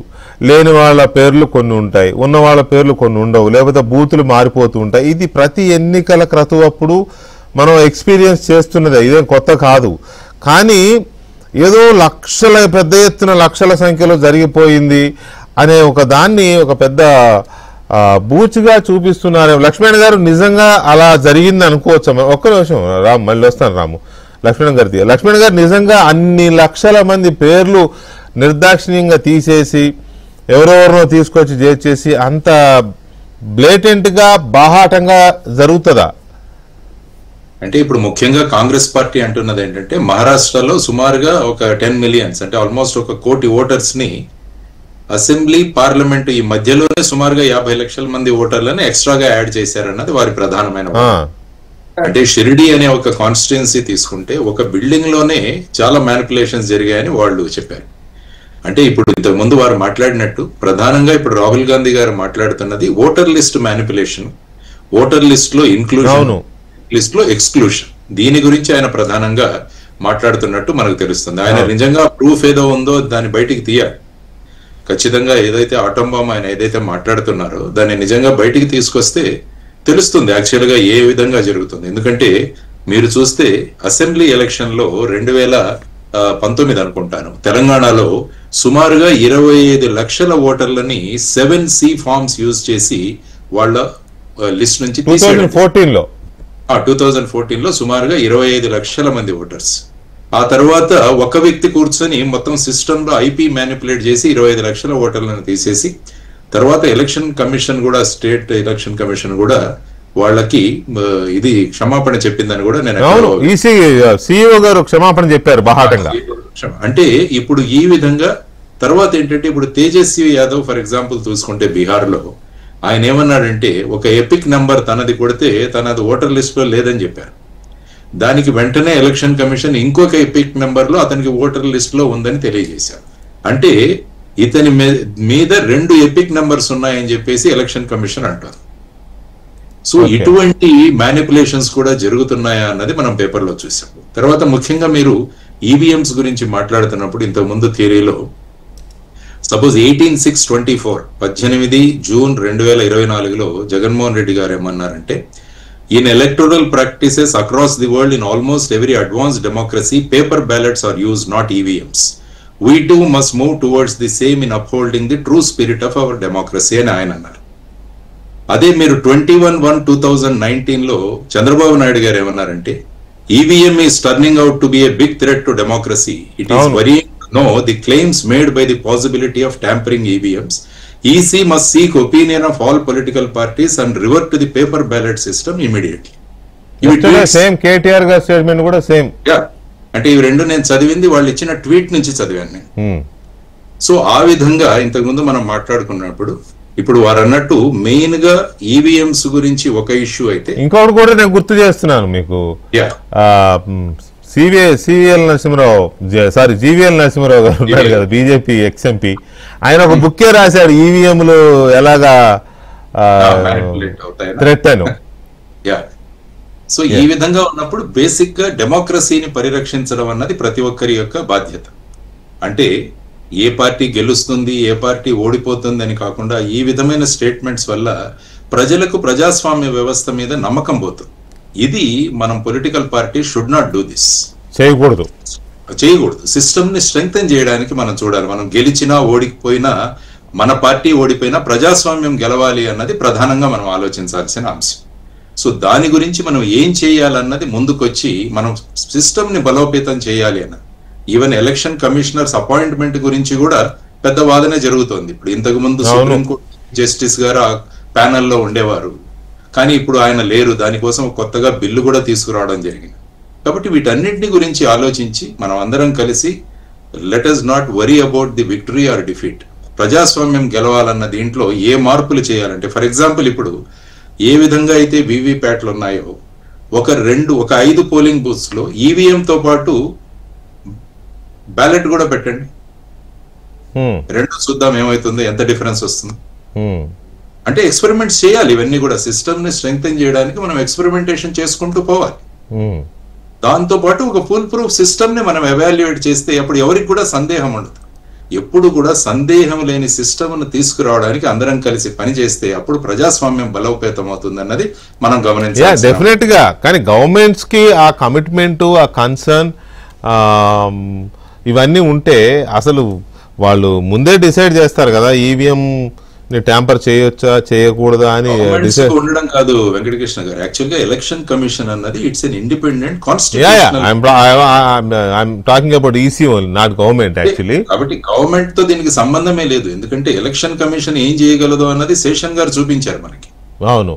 లేని వాళ్ళ పేర్లు కొన్ని ఉంటాయి, ఉన్న వాళ్ళ పేర్లు కొన్ని ఉండవు, లేకపోతే బూతులు మారిపోతూ ఉంటాయి. ఇది ప్రతి ఎన్నికల క్రతువప్పుడు మనం ఎక్స్పీరియన్స్ చేస్తున్నదే, ఇదేం కొత్త కాదు. కానీ ఏదో పెద్ద ఎత్తున లక్షల సంఖ్యలో జరిగిపోయింది అనే ఒక దాన్ని ఒక పెద్ద బూచిగా చూపిస్తున్నారు. లక్ష్మణ్ గారు నిజంగా అలా జరిగింది అనుకోవచ్చు? ఒక్క నిమిషం రాము, మళ్ళీ వస్తాను రాము. లక్ష్మణ్ గారు నిజంగా అన్ని లక్షల మంది పేర్లు నిర్దాక్షిణ్యంగా తీసేసి ఎవరెవరినో తీసుకొచ్చి చేసి అంత బ్లేటెంట్ గా బాహాటంగా జరుగుతుందా? అంటే ఇప్పుడు ముఖ్యంగా కాంగ్రెస్ పార్టీ అంటున్నది ఏంటంటే మహారాష్ట్రలో సుమారుగా ఒక 10 మిలియన్స్ అంటే ఆల్మోస్ట్ 1 కోటి ఓటర్స్ ని అసెంబ్లీ పార్లమెంట్ ఈ మధ్యలోనే సుమారుగా 50 లక్షల మంది ఓటర్లను ఎక్స్ట్రాగా యాడ్ చేశారన్నది వారి ప్రధానమైన. అంటే షిరిడి అనే ఒక కాన్స్టిట్యుయెన్సీ తీసుకుంటే ఒక బిల్డింగ్ లోనే చాలా మ్యానిపులేషన్స్ జరిగాయని వాళ్ళు చెప్పారు. అంటే ఇప్పుడు ఇంతకు ముందు వారు మాట్లాడినట్టు ప్రధానంగా ఇప్పుడు రాహుల్ గాంధీ గారు మాట్లాడుతున్నది voter list manipulation, voter list లో ఇన్క్లూజన్, లిస్ట్ లో ఎక్స్క్లూషన్, దీని గురించి ఆయన ప్రధానంగా మాట్లాడుతున్నట్టు మనకు తెలుస్తుంది. ఆయన నిజంగా ప్రూఫ్ ఏదో ఉందో దాన్ని బయటికి తీయాలి. ఖచ్చితంగా ఏదైతే ఆటం బాంబ్ ఆయన ఏదైతే మాట్లాడుతున్నారో దాన్ని నిజంగా బయటికి తీసుకొస్తే తెలుస్తుంది యాక్చువల్ గా ఏ విధంగా జరుగుతుంది. ఎందుకంటే మీరు చూస్తే అసెంబ్లీ ఎలక్షన్ లో 2019 అనుకుంటాను తెలంగాణలో సుమారుగా 25 లక్షల ఓటర్లని 7C ఫార్మ్స్ యూజ్ చేసి వాళ్ళ లిస్ట్ నుంచి 2014 లో సుమారుగా 25 లక్షల మంది ఓటర్స్. ఆ తర్వాత ఒక వ్యక్తి కూర్చొని మొత్తం సిస్టమ్ లో ఐపీ మ్యానిపులేట్ చేసి 25 లక్షల ఓటర్లను తీసేసి తర్వాత ఎలక్షన్ కమిషన్ కూడా స్టేట్ ఎలక్షన్ కమిషన్ కూడా వాళ్ళకి ఇది క్షమాపణ చెప్పిందని కూడా నేను సిఇఓ గారు క్షమాపణ చెప్పారు బాహాటంగా. అంటే ఇప్పుడు ఈ విధంగా తర్వాత ఏంటంటే ఇప్పుడు తేజస్వి యాదవ్ ఫర్ ఎగ్జాంపుల్ చూసుకుంటే బీహార్ లో ఆయన ఏమన్నాడంటే ఒక ఎపిక్ నంబర్ తనది కొడితే తనది ఓటర్ లిస్ట్ లో లేదని చెప్పారు. దానికి వెంటనే ఎలక్షన్ కమిషన్ ఇంకొక ఎపిక్ నెంబర్ లో అతనికి ఓటర్ లిస్ట్ లో ఉందని తెలియజేశారు. అంటే ఇతని మీద 2 ఎపిక్ నెంబర్స్ ఉన్నాయని చెప్పేసి ఎలక్షన్ కమిషన్ అంటారు. సో ఇటువంటి మ్యానిపులేషన్స్ కూడా జరుగుతున్నాయా అన్నది మనం పేపర్లో చూసాం. తర్వాత ముఖ్యంగా మీరు ఈవీఎంస్ గురించి మాట్లాడుతున్నప్పుడు ఇంతకు ముందు థియరీలో సపోజ్ 18 జూన్ 2024లో జగన్మోహన్ రెడ్డి గారు ఏమన్నారంటే, in electoral practices across the world in almost every advanced democracy paper ballots are use not EVMs. We too must move towards the same in upholding the true spirit of our democracy అని ఆయన అన్నారు. అదే మీరు 21/1/2019 లో చంద్రబాబు నాయుడు గారు ఏమన్నారంటే, EVM is turning out to be a big threat to democracy. It is worrying to know the claims made by the possibility of tampering EVMs. EC must seek opinion of all political parties and revert to the paper ballot system immediately. Same KTR గారి statement కూడా same. అంటే ఇవి రెండు నేను చదివింది వాళ్ళు ఇచ్చిన tweet నుంచి చదివాను నేను. సో ఆ విధంగా ఇంతకుముందు మనం మాట్లాడుకున్నప్పుడు ఇప్పుడు వారు అన్నట్టు మెయిన్ గా ఈవీఎంస్ గురించి ఒక ఇష్యూ అయితే ఇంకొకటి కూడా నేను గుర్తు చేస్తున్నాను మీకు. జీవీఎల్ నరసింహరావు గారు ఉన్నారు కదా, బీజేపీ ఎక్స్ఎంపీ, ఆయన ఒక బుక్కే రాశాడు ఈవీఎంలు ఎలాగా థ్రెట్ అని. సో ఈ విధంగా ఉన్నప్పుడు బేసిక్ గా డెమోక్రసీని పరిరక్షించడం అన్నది ప్రతి ఒక్కరి యొక్క బాధ్యత. అంటే ఏ పార్టీ గెలుస్తుంది ఏ పార్టీ ఓడిపోతుంది అని కాకుండా ఈ విధమైన స్టేట్మెంట్స్ వల్ల ప్రజలకు ప్రజాస్వామ్య వ్యవస్థ మీద నమ్మకం పోతుంది. ఇది మనం political party should not do this. చేయకూడదు. సిస్టమ్ ని స్ట్రెంగ్తెన్ చేయడానికి మనం చూడాలి. మనం గెలిచినా ఓడిపోయినా, మన పార్టీ ఓడిపోయినా ప్రజాస్వామ్యం గెలవాలి అన్నది ప్రధానంగా మనం ఆలోచించాల్సిన అంశం. సో దాని గురించి మనం ఏం చేయాలన్నది ముందుకొచ్చి మనం సిస్టమ్ ని బలోపేతం చేయాలి అన్నది. ఈవెన్ ఎలక్షన్ కమిషనర్స్ అపాయింట్మెంట్ గురించి కూడా పెద్ద వాదన జరుగుతోంది. ఇప్పుడు ఇంతకు ముందు సుప్రీంకోర్టు జస్టిస్ గారు ఆ ప్యానెల్లో ఉండేవారు, కానీ ఇప్పుడు ఆయన లేరు. దానికోసం కొత్తగా బిల్లు కూడా తీసుకురావడం జరిగింది. కాబట్టి వీటన్నింటిని గురించి ఆలోచించి మనం అందరం కలిసి let us not worry about the victory or defeat. ప్రజాస్వామ్యం గెలవాలన్న దీంట్లో ఏ మార్పులు చేయాలంటే, ఫర్ ఎగ్జాంపుల్ ఇప్పుడు ఏ విధంగా అయితే వీవీప్యాట్లు ఉన్నాయో ఒక 5 పోలింగ్ బూత్స్ లో ఈవీఎం తో పాటు బ్యాలెట్ కూడా పెట్టండి. 2 చూద్దాం ఏమవుతుందో, ఎంత డిఫరెన్స్ వస్తుంది. అంటే ఎక్స్పెరిమెంట్స్ చేయాలి. ఇవన్నీ కూడా సిస్టమ్ ని స్ట్రెంగ్తెన్ చేయడానికి మనం ఎక్స్పెరిమెంటేషన్ చేసుకుంటూ పోవాలి. దాంతో పాటు ఒక ఫుల్ ప్రూఫ్ సిస్టమ్ ని మనం ఎవాల్యుయేట్ చేస్తే అప్పుడు ఎవరికి కూడా సందేహం ఉండదు. ఎప్పుడు కూడా సందేహం లేని సిస్టమ్ ను తీసుకురావడానికి అందరం కలిసి పనిచేస్తే అప్పుడు ప్రజాస్వామ్యం బలోపేతం అవుతుంది అన్నది మనం గమనించాలి. డెఫినెట్ గా. కానీ గవర్నమెంట్స్ కి ఆ కమిట్మెంట్, ఆ కన్సర్న్ ఇవన్నీ ఉంటే అసలు వాళ్ళు ముందే డిసైడ్ చేస్తారు కదా ఈవీఎం ట్యాంపర్ చేయొచ్చా చేయకూడదా అని ఉండడం కాదు వెంకటకృష్ణ గారు. యాక్చువల్ గా ఎలక్షన్ కమిషన్ అన్నది it's an independent constitutional. I'm talking about EC only, not government actually. కాబట్టి గవర్నమెంట్ తో దీనికి సంబంధమే లేదు. ఎందుకంటే ఎలక్షన్ కమిషన్ ఏం చేయగలదో అన్నది శేషన్ గారు చూపించారు మనకి. అవును.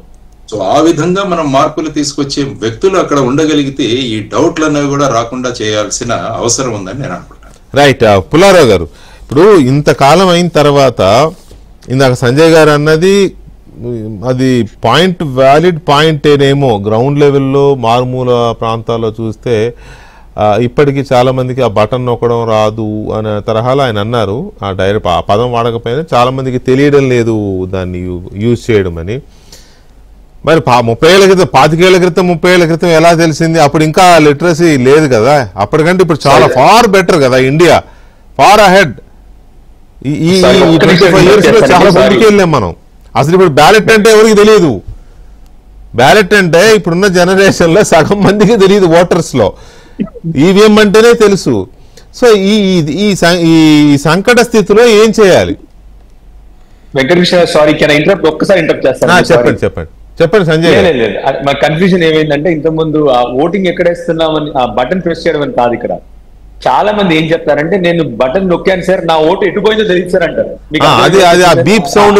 సో ఆ విధంగా మనం మార్పులు తీసుకొచ్చే వ్యక్తులు అక్కడ ఉండగలిగితే ఈ డౌట్లు అనేవి కూడా రాకుండా చేయాల్సిన అవసరం ఉందని నేను అనుకుంటాను. రైట్. పుల్లారావు గారు, ఇప్పుడు ఇంతకాలం అయిన తర్వాత ఇందాక సంజయ్ గారు అన్నది అది పాయింట్, వ్యాలిడ్ పాయింట్ ఏనేమో. గ్రౌండ్ లెవెల్లో మారుమూల ప్రాంతాల్లో చూస్తే ఇప్పటికీ చాలా మందికి ఆ బటన్ నొక్కడం రాదు అనే తరహాలో ఆయన అన్నారు. ఆ పదం వాడకపోయినా చాలా మందికి తెలియడం లేదు దాన్ని యూజ్ చేయడం అని. మరి 30 ఏళ్ల క్రితం, 25 ఏళ్ల క్రితం, 30 ఏళ్ల క్రితం ఎలా తెలిసింది? అప్పుడు ఇంకా లిటరసీ లేదు కదా. అప్పటికంటే ఇప్పుడు చాలా ఫార్ బెటర్ కదా ఇండియా, ఫార్ అహెడ్. ఈ 25 years లో చాలా ముందుకు వెళ్ళాం మనం. అసలు ఇప్పుడు బ్యాలెట్ అంటే ఎవరికి తెలియదు. బ్యాలెట్ అంటే ఇప్పుడున్న జనరేషన్ లో సగం మందికి తెలియదు ఓటర్స్ లో. ఈవీఎం అంటేనే తెలుసు. సో ఈ సంకట స్థితిలో ఏం చేయాలి? Venkatakrishna, sorry can I interrupt? ఒక్కసారి ఇంటరప్ట్ చేస్తాను. చెప్పండి సంజయ్. మా కన్ఫ్యూజన్ ఏమైందంటే ఇంతకుముందు ఆ ఓటింగ్ ఎక్కడ వేస్తున్నామని ఆ బటన్ ప్రెస్ చేయడం అని కాదు. ఇక్కడ చాలా మంది ఏం చెప్తారంటే నేను బటన్ నొక్కాను సార్, నా ఓటు ఎటుపోయిందో తెలియదు సార్ అంటారు. అది ఆ బీప్ సౌండ్,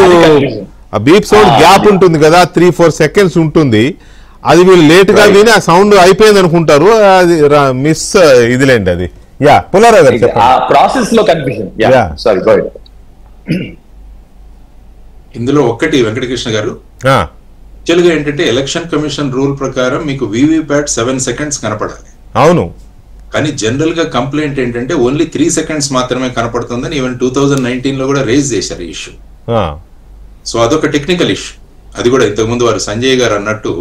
ఆ బీప్ సౌండ్ గ్యాప్ ఉంటుంది కదా, 3-4 seconds ఉంటుంది. అది వీళ్ళు లేట్ గా విని ఆ సౌండ్ అయిపోయింది అనుకుంటారు. అది మిస్ ఇదిలేండి అది. యా పుల్లారావు గారు, ప్రాసెస్ లో కన్ఫ్యూజన్. సారీ. ఇందులో ఒక్కటి వెంకటకృష్ణ గారు, యాక్చువల్గా ఏంటంటే ఎలక్షన్ కమిషన్ రూల్ ప్రకారం మీకు వీవీప్యాట్ 7 seconds కనపడాలి. అవును. కానీ జనరల్ గా కంప్లైంట్ ఏంటంటే ఓన్లీ 3 seconds మాత్రమే కనపడుతుందని ఈవెన్ 2019 లో కూడా రేజ్ చేశారు ఈ ఇష్యూ. సో అదొక టెక్నికల్ ఇష్యూ. అది కూడా ఇంతకుముందు వారు సంజయ్ గారు అన్నట్టు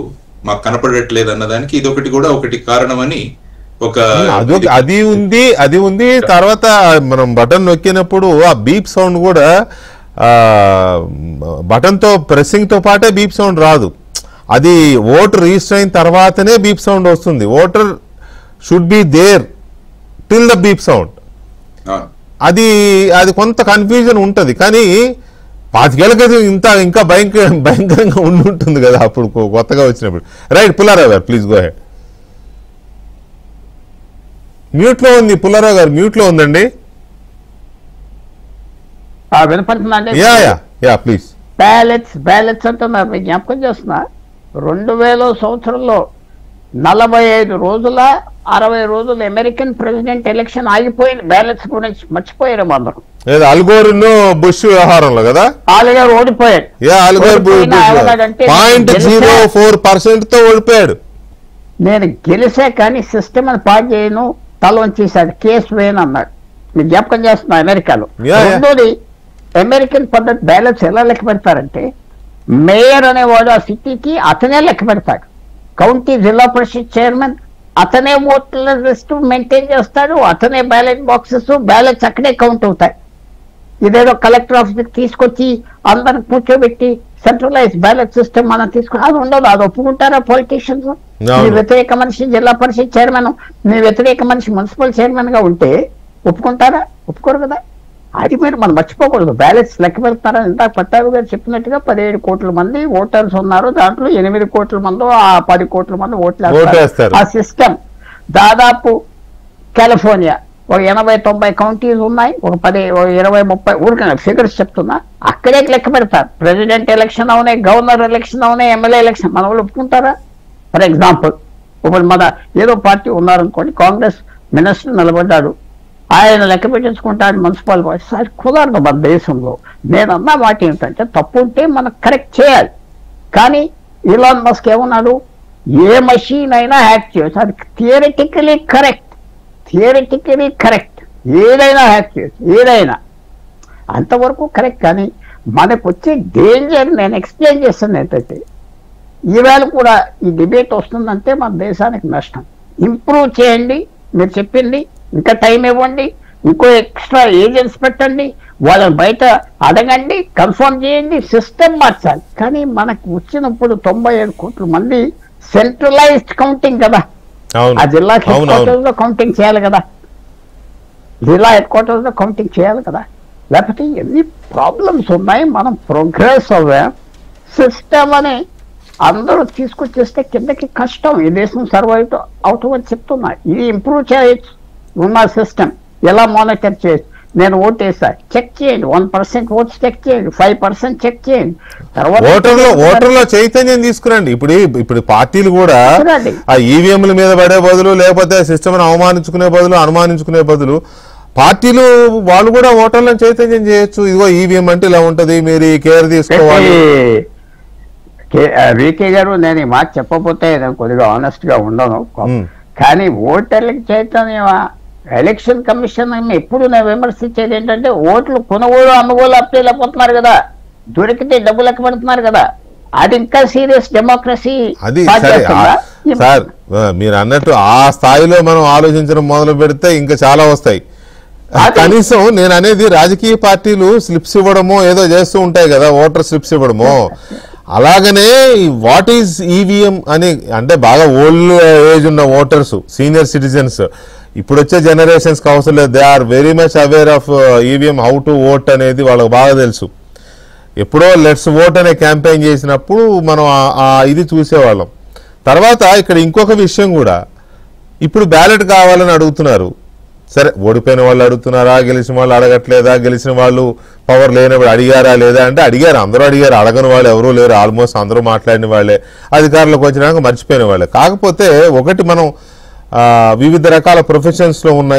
మాకు కనపడట్లేదు అన్నదానికి ఇదొకటి కూడా ఒకటి కారణమని ఒక అది ఉంది. తర్వాత మనం బటన్ నొక్కినప్పుడు ఆ బీప్ సౌండ్ కూడా బటన్ తో ప్రెస్సింగ్ తో పాటే బీప్ సౌండ్ రాదు. అది ఓటర్ రిజిస్టర్ అయిన తర్వాతనే బీప్ సౌండ్ వస్తుంది. Voter should be there till the beep sound. అది కొంత కన్ఫ్యూజన్ ఉంటది. కానీ 5 ఏళ్ళ క్రితం ఇంకా భయంకరంగా ఉంటుంది కదా అప్పుడు కొత్తగా వచ్చినప్పుడు. రైట్, పుల్లారావు గారు ప్లీజ్ గో హెడ్. మ్యూట్ లో ఉంది పుల్లారావు గారు, మ్యూట్ లో ఉందండి. వినపడుతుందండి. ప్లీజ్. బ్యాలెట్స్ అంటున్నారు. మీకు జ్ఞాపకం చేస్తున్నా 2000 సంవత్సరంలో 45 రోజుల 60 రోజులు అమెరికన్ ప్రెసిడెంట్ ఎలక్షన్ ఆగిపోయింది. బ్యాలెట్స్ గురించి మర్చిపోయారు అందరూ. అల్గోరును బుష్ వ్యవహారంలో కదా ఆలుగారు ఓడిపోయాడు. 0.04% తో ఓడిపోయాడు. నేను గెలిసా కానీ సిస్టమ్ అని పాడు చేయను, తల వంచేశాడు, కేసు వేయను అన్నాడు. మీరు జ్ఞాపకం చేస్తున్నా అమెరికాలో. రెండోది, అమెరికన్ పద్ధతి బ్యాలెట్స్ ఎలా లెక్క పెడతారంటే మేయర్ అనేవాడు ఆ సిటీకి అతనే లెక్క పెడతాడు. కౌంటీ జిల్లా పరిషత్ చైర్మన్ అతనే ఓట్ల లిస్ట్ మెయింటైన్ చేస్తాడు, అతనే బ్యాలెట్ బాక్సెస్, బ్యాలెట్స్ అక్కడే కౌంట్ అవుతాయి. ఇదేదో కలెక్టర్ ఆఫీస్కి తీసుకొచ్చి అందరికి కూర్చోబెట్టి సెంట్రలైజ్ బ్యాలెట్ సిస్టమ్ మనం తీసుకుని అది ఉండదు. అది ఒప్పుకుంటారా పొలిటీషియన్స్? మీ వ్యతిరేక మనిషి జిల్లా పరిషత్ చైర్మన్, మీ వ్యతిరేక మనిషి మున్సిపల్ చైర్మన్ గా ఉంటే ఒప్పుకుంటారా? ఒప్పుకోరు కదా. అది మీరు మనం మర్చిపోకూడదు. బ్యాలెట్స్ లెక్క పెడతారని ఇందాక పట్టాభి గారు చెప్పినట్టుగా 17 కోట్ల మంది ఓటర్స్ ఉన్నారు. దాంట్లో 8 కోట్ల మంది 10 కోట్ల మంది ఓట్లు వేస్తారు. ఆ సిస్టమ్ దాదాపు కాలిఫోర్నియా ఒక 80-90 కౌంటీస్ ఉన్నాయి, ఒక 20-30 ఊరికే ఫిగర్స్ చెప్తున్నా, అక్కడే లెక్క పెడతారు. ప్రెసిడెంట్ ఎలక్షన్ అవునాయి, గవర్నర్ ఎలక్షన్ అవునాయి, ఎమ్మెల్యే ఎలక్షన్. మన వాళ్ళు ఒప్పుకుంటారా? ఫర్ ఎగ్జాంపుల్ ఇప్పుడు మన ఏదో పార్టీ ఉన్నారనుకోండి, కాంగ్రెస్ మినిస్టర్ నిలబడ్డాడు, ఆయన లెక్క పెట్టించుకుంటాడు మున్సిపల్ బాడీ. సార్ కుదరదు మన దేశంలో. నేను అన్న మాట ఏంటంటే తప్పు ఉంటే మనం కరెక్ట్ చేయాలి. కానీ ఇలాన్ మస్క్ ఏమన్నాడు, ఏ మషీన్ అయినా హ్యాక్ చేయొచ్చు, అది థియరిటికలీ కరెక్ట్, ఏదైనా హ్యాక్ చేయొచ్చు, ఏదైనా అంతవరకు కరెక్ట్. కానీ మనకు వచ్చే డేంజర్ నేను ఎక్స్ప్లెయిన్ చేస్తాను ఏంటంటే, ఈవేళ కూడా ఈ డిబేట్ వస్తుందంటే మన దేశానికి నష్టం. ఇంప్రూవ్ చేయండి, మీరు చెప్పింది, ఇంకా టైం ఇవ్వండి, ఇంకో ఎక్స్ట్రా ఏజెంట్స్ పెట్టండి, వాళ్ళని బయట అడగండి, కన్ఫర్మ్ చేయండి, సిస్టమ్ మార్చాలి. కానీ మనకు వచ్చినప్పుడు 97 కోట్ల మంది సెంట్రలైజ్డ్ కౌంటింగ్ కదా, ఆ జిల్లా హెడ్ క్వార్టర్స్ లో కౌంటింగ్ చేయాలి కదా, లేకపోతే ఎన్ని ప్రాబ్లమ్స్ ఉన్నాయి. మనం ప్రోగ్రెస్ అవ్వాం, సిస్టమ్ అని అందరూ తీసుకొచ్చేస్తే కిందకి కష్టం. ఈ దేశం సర్వైవ్ అవుతామని చెప్తున్నా. ఇది ఇంప్రూవ్ చేయొచ్చు ఉన్న సిస్టమ్, ఎలా మానిటర్ చేయొచ్చు. నేను ఓటేసా, చెక్ చేయండి, 1% ఓట్స్ చెక్ చేయండి, 5% చెక్ చేయండి. తర్వాత ఓటర్లో చైతన్యం తీసుకురండి. ఇప్పుడు పార్టీలు కూడా ఆ ఈవీఎంల మీద పడే బదులు, లేకపోతే సిస్టమ్ అనుమానించుకునే బదులు పార్టీలు వాళ్ళు కూడా ఓటర్లను చైతన్యం చేయొచ్చు. ఇదిగో ఈవీఎం అంటే ఇలా ఉంటది, మీరు కేర్ తీసుకోవాలి. వికే గారు, నేను ఈ మాట చెప్పకపోతే నేను కొద్దిగా ఆనెస్ట్ గా ఉండను, కానీ ఓటర్లకు చైతన్యమా? ఎలక్షన్ కమిషన్ ఎప్పుడు నేను విమర్శించేది ఏంటంటే, ఓట్లు కొనుగోలు అమ్మగోలు అప్పలేకపోతున్నారు కదా, దొరికితే డబ్బులు లెక్క పెడుతున్నారు కదా, అది ఇంకా సీరియస్ డెమోక్రసీ. అది సార్ మీరు అన్నట్టు ఆ స్థాయిలో మనం ఆలోచించడం మొదలు పెడితే ఇంకా చాలా వస్తాయి. కనీసం నేను అనేది రాజకీయ పార్టీలు స్లిప్స్ ఇవ్వడమో ఏదో చేస్తూ ఉంటాయి కదా, ఓటర్ స్లిప్స్ ఇవ్వడమో, అలాగనే వాట్ ఈజ్ ఈవీఎం అని అంటే బాగా ఓల్డ్ ఏజ్ ఉన్న ఓటర్స్, సీనియర్ సిటిజన్స్, ఇప్పుడు వచ్చే జనరేషన్స్కి అవసరం లేదు. They are very much aware of EVM, how to vote అనేది వాళ్ళకి బాగా తెలుసు. ఎప్పుడో లెట్స్ ఓట్ అనే క్యాంపెయిన్ చేసినప్పుడు మనం ఇది చూసేవాళ్ళం. తర్వాత ఇక్కడ ఇంకొక విషయం కూడా, ఇప్పుడు బ్యాలెట్ కావాలని అడుగుతున్నారు. సరే, ఓడిపోయిన వాళ్ళు అడుగుతున్నారా, గెలిచిన వాళ్ళు అడగట్లేదా, గెలిచిన వాళ్ళు పవర్ లేనప్పుడు అడిగారా లేదా అంటే అడిగారు, అందరూ అడిగారు, అడగని వాళ్ళు ఎవరూ లేరు, ఆల్మోస్ట్ అందరూ మాట్లాడిన వాళ్ళే, అధికారులకు వచ్చినాక మర్చిపోయిన వాళ్ళే. కాకపోతే ఒకటి, మనం వివిధ రకాల ప్రొఫెషన్స్లో ఉన్న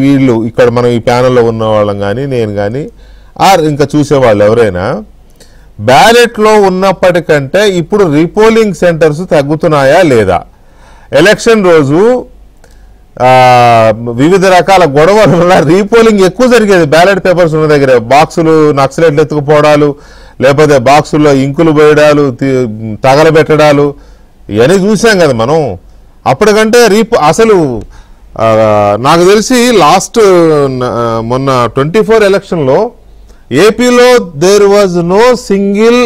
వీళ్ళు ఇక్కడ మనం ఈ ప్యానెల్లో ఉన్న వాళ్ళం కానీ, నేను కానీ ఇంకా చూసేవాళ్ళు ఎవరైనా బ్యాలెట్లో ఉన్నప్పటికంటే ఇప్పుడు రీపోలింగ్ సెంటర్స్ తగ్గుతున్నాయా లేదా? ఎలక్షన్ రోజు వివిధ రకాల గొడవల వల్ల రీపోలింగ్ ఎక్కువ జరిగేది. బ్యాలెట్ పేపర్స్ ఉన్న దగ్గర బాక్సులు నక్సలైట్లు ఎత్తుకుపోవడాలు, లేకపోతే బాక్సుల్లో ఇంకులు పోయడాలు, తగలబెట్టడాలు ఇవన్నీ చూసాం కదా మనం. అప్పటికంటే అసలు నాకు తెలిసి లాస్ట్ మొన్న 24 ఎలక్షన్లో ఏపీలో there was no single